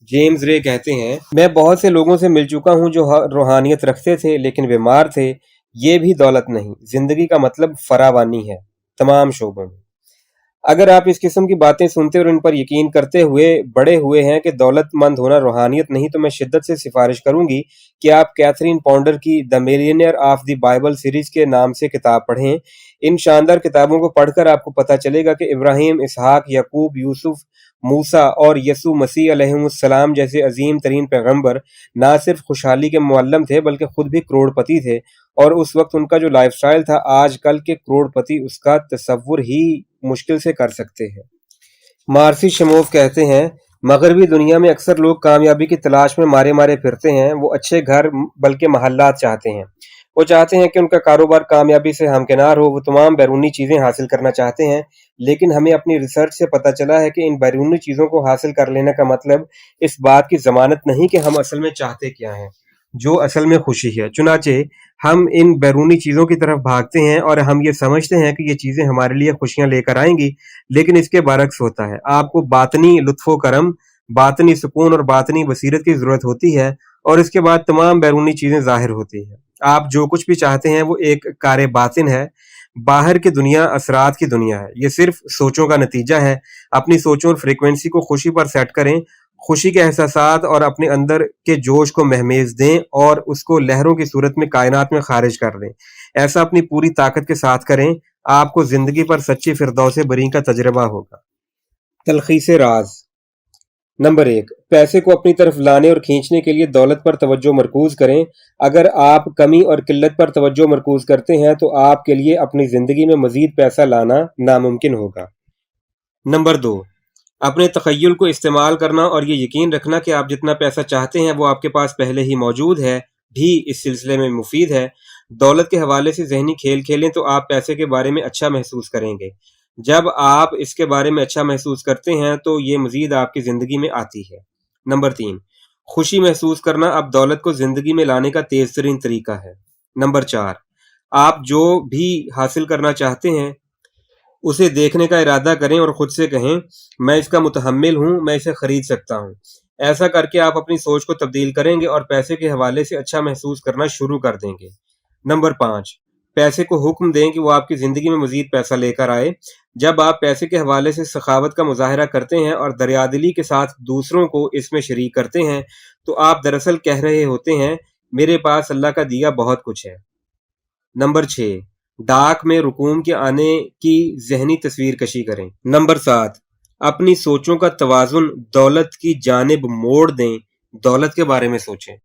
जेम्स रे कहते हैं, मैं बहुत से लोगों से मिल चुका हूं जो रूहानियत रखते थे लेकिन बीमार थे। ये भी दौलत नहीं, जिंदगी का मतलब फरावानी है तमाम शोबों में। अगर आप इस किस्म की बातें सुनते और इन पर यकीन करते हुए बड़े हुए हैं कि दौलतमंद होना रूहानियत नहीं, तो मैं शिद्दत से सिफारिश करूंगी कि आप कैथरीन पॉन्डर की the millionaire of the Bible series के नाम से किताब पढ़ें। इन शानदार किताबों को पढ़कर आपको पता चलेगा कि इब्राहिम, इसहाक, याकूब, यूसुफ, मूसा और यसु मसीह अलैहिस्सलाम जैसे अजीम तरीन पैगंबर ना सिर्फ खुशहाली के मुअल्लम थे बल्कि खुद भी करोड़पति थे, और उस वक्त उनका जो लाइफस्टाइल था आजकल के करोड़पति उसका तसव्वुर ही मुश्किल से कर सकते हैं। मार्सी शमोफ कहते हैं, मगरबी दुनिया में अक्सर लोग कामयाबी की तलाश में मारे मारे फिरते हैं। वो अच्छे घर बल्कि महल्लात चाहते हैं। वो चाहते हैं कि उनका कारोबार कामयाबी से हमकिनार हो। वो तमाम बैरूनी चीज़ें हासिल करना चाहते हैं, लेकिन हमें अपनी रिसर्च से पता चला है कि इन बैरूनी चीज़ों को हासिल कर लेने का मतलब इस बात की ज़मानत नहीं कि हम असल में चाहते क्या हैं, जो असल में खुशी है। चुनाचे हम इन बैरूनी चीज़ों की तरफ भागते हैं और हम ये समझते हैं कि ये चीज़ें हमारे लिए खुशियां लेकर आएंगी, लेकिन इसके बरक्स होता है। आपको बातनी लुत्फ़ो करम, बातनी सुकून और बातनी बसीरत की ज़रूरत होती है, और इसके बाद तमाम बैरूनी चीज़ें ज़ाहिर होती हैं। आप जो कुछ भी चाहते हैं वो एक कार बातिन है। बाहर की दुनिया असरात की दुनिया है। ये सिर्फ सोचों का नतीजा है। अपनी सोचों और फ्रीक्वेंसी को खुशी पर सेट करें। खुशी के एहसासात और अपने अंदर के जोश को महमेज दें और उसको लहरों की सूरत में कायनात में खारिज कर दें। ऐसा अपनी पूरी ताकत के साथ करें। आपको जिंदगी पर सच्ची फिरदौस बरी का तजर्बा होगा। तलखीस राज। नंबर 1, पैसे को अपनी तरफ लाने और खींचने के लिए दौलत पर तवज्जो मरकूज करें। अगर आप कमी और किल्लत पर तवज्जो मरकूज करते हैं तो आपके लिए अपनी जिंदगी में मजीद पैसा लाना नामुमकिन होगा। नंबर 2, अपने तखय्युल को इस्तेमाल करना और ये यकीन रखना कि आप जितना पैसा चाहते हैं वो आपके पास पहले ही मौजूद है भी इस सिलसिले में मुफीद है। दौलत के हवाले से जहनी खेल खेलें तो आप पैसे के बारे में अच्छा महसूस करेंगे। जब आप इसके बारे में अच्छा महसूस करते हैं तो ये मजीद आपकी ज़िंदगी में आती है। नंबर 3, खुशी महसूस करना अब दौलत को ज़िंदगी में लाने का तेज़ तरीन तरीका है। नंबर 4, आप जो भी हासिल करना चाहते हैं उसे देखने का इरादा करें और ख़ुद से कहें, मैं इसका मुतहम्मिल हूँ, मैं इसे ख़रीद सकता हूँ। ऐसा करके आप अपनी सोच को तब्दील करेंगे और पैसे के हवाले से अच्छा महसूस करना शुरू कर देंगे। नंबर 5, पैसे को हुक्म दें कि वो आपकी ज़िंदगी में मज़ीद पैसा लेकर आए। जब आप पैसे के हवाले से सखावत का मुजाहरा करते हैं और दरियादिली के साथ दूसरों को इसमें शरीक करते हैं तो आप दरअसल कह रहे होते हैं, मेरे पास अल्लाह का दिया बहुत कुछ है। नंबर 6, डाक में रुकूम के आने की जहनी तस्वीर कशी करें। नंबर 7, अपनी सोचों का तवाज़ुन दौलत की जानिब मोड़ दें। दौलत के बारे में सोचें।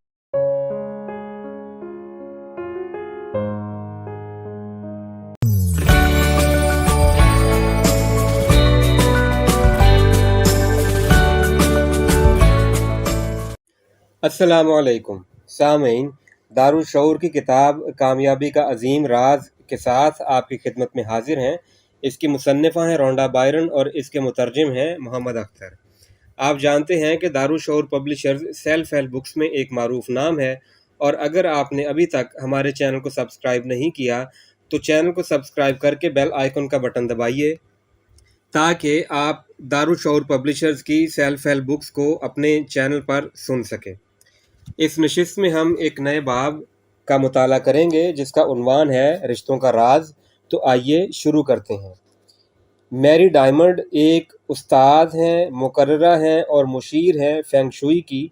अस्सलामु अलैकुम सामीन, दारुशऊर की किताब कामयाबी का अजीम राज के साथ आपकी खिदमत में हाजिर हैं। इसकी मुसन्निफ़ा हैं रोंडा बायरन और इसके मुतरजिम हैं मोहम्मद अख्तर। आप जानते हैं कि दारुशऊर पब्लिशर्स सेल्फ हेल्प बुक्स में एक मारूफ नाम है, और अगर आपने अभी तक हमारे चैनल को सब्सक्राइब नहीं किया तो चैनल को सब्सक्राइब करके बेल आइकन का बटन दबाइए ताकि आप दारुशऊर पब्लिशर्स की सेल्फ हेल्प बुक्स को अपने चैनल पर सुन सकें। इस नशिस्त में हम एक नए बाब का मुताला करेंगे जिसका उन्वान है रिश्तों का राज। तो आइए शुरू करते हैं। मैरी डायमंड एक उस्ताद हैं, मुकर्ररा हैं और मुशीर हैं फेंग शुई की।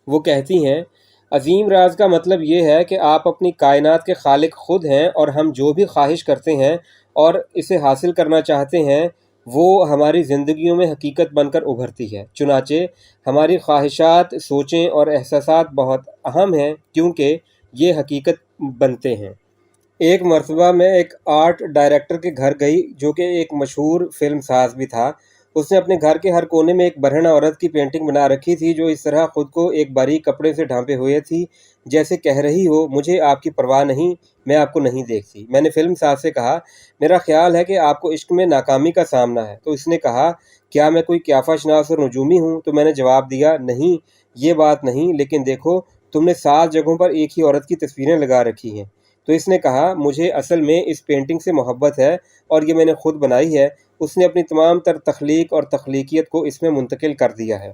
वो कहती हैं, अजीम राज का मतलब ये है कि आप अपनी कायनात के खालिक खुद हैं और हम जो भी ख्वाहिश करते हैं और इसे हासिल करना चाहते हैं वो हमारी ज़िंदगियों में हकीकत बनकर उभरती है। चुनाचे हमारी ख्वाहिशात, सोचें और एहसासात बहुत अहम हैं क्योंकि ये हकीकत बनते हैं। एक मरतबा मैं एक आर्ट डायरेक्टर के घर गई जो कि एक मशहूर फिल्म साज भी था। उसने अपने घर के हर कोने में एक बरहना औरत की पेंटिंग बना रखी थी जो इस तरह खुद को एक बारीक कपड़े से ढांपे हुए थी, जैसे कह रही हो, मुझे आपकी परवाह नहीं, मैं आपको नहीं देखती। मैंने फिल्म साज से कहा, मेरा ख्याल है कि आपको इश्क में नाकामी का सामना है। तो इसने कहा, क्या मैं कोई क्याफा शनास और नजूमी हूँ? तो मैंने जवाब दिया, नहीं, ये बात नहीं, लेकिन देखो तुमने 7 जगहों पर एक ही औरत की तस्वीरें लगा रखी हैं। तो इसने कहा, मुझे असल में इस पेंटिंग से मोहब्बत है और ये मैंने खुद बनाई है। उसने अपनी तमाम तर तख्लीक और तख्लीकियत को इसमें मुंतकिल कर दिया है।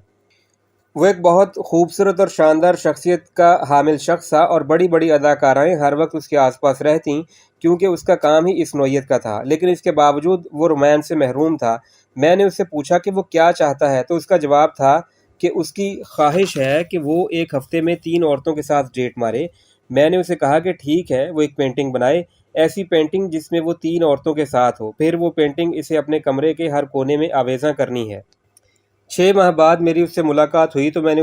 वो एक बहुत खूबसूरत और शानदार शख्सियत का हामिल शख्स था और बड़ी बड़ी अदाकाराएँ हर वक्त उसके आसपास रहतीं क्योंकि उसका काम ही इस नौइयत का था, लेकिन इसके बावजूद वो रोमांस से महरूम था। मैंने उससे पूछा कि वो क्या चाहता है, तो उसका जवाब था कि उसकी ख्वाहिश है कि वो एक हफ्ते में 3 औरतों के साथ डेट मारे। मैंने उसे कहा कि ठीक है, वो एक पेंटिंग बनाए, ऐसी पेंटिंग जिसमें वो 3 औरतों के साथ हो। फिर वो पेंटिंग इसे अपने कमरे के हर कोने में आवेज़ा करनी है। 6 माह बाद मेरी उससे मुलाकात हुई तो मैंने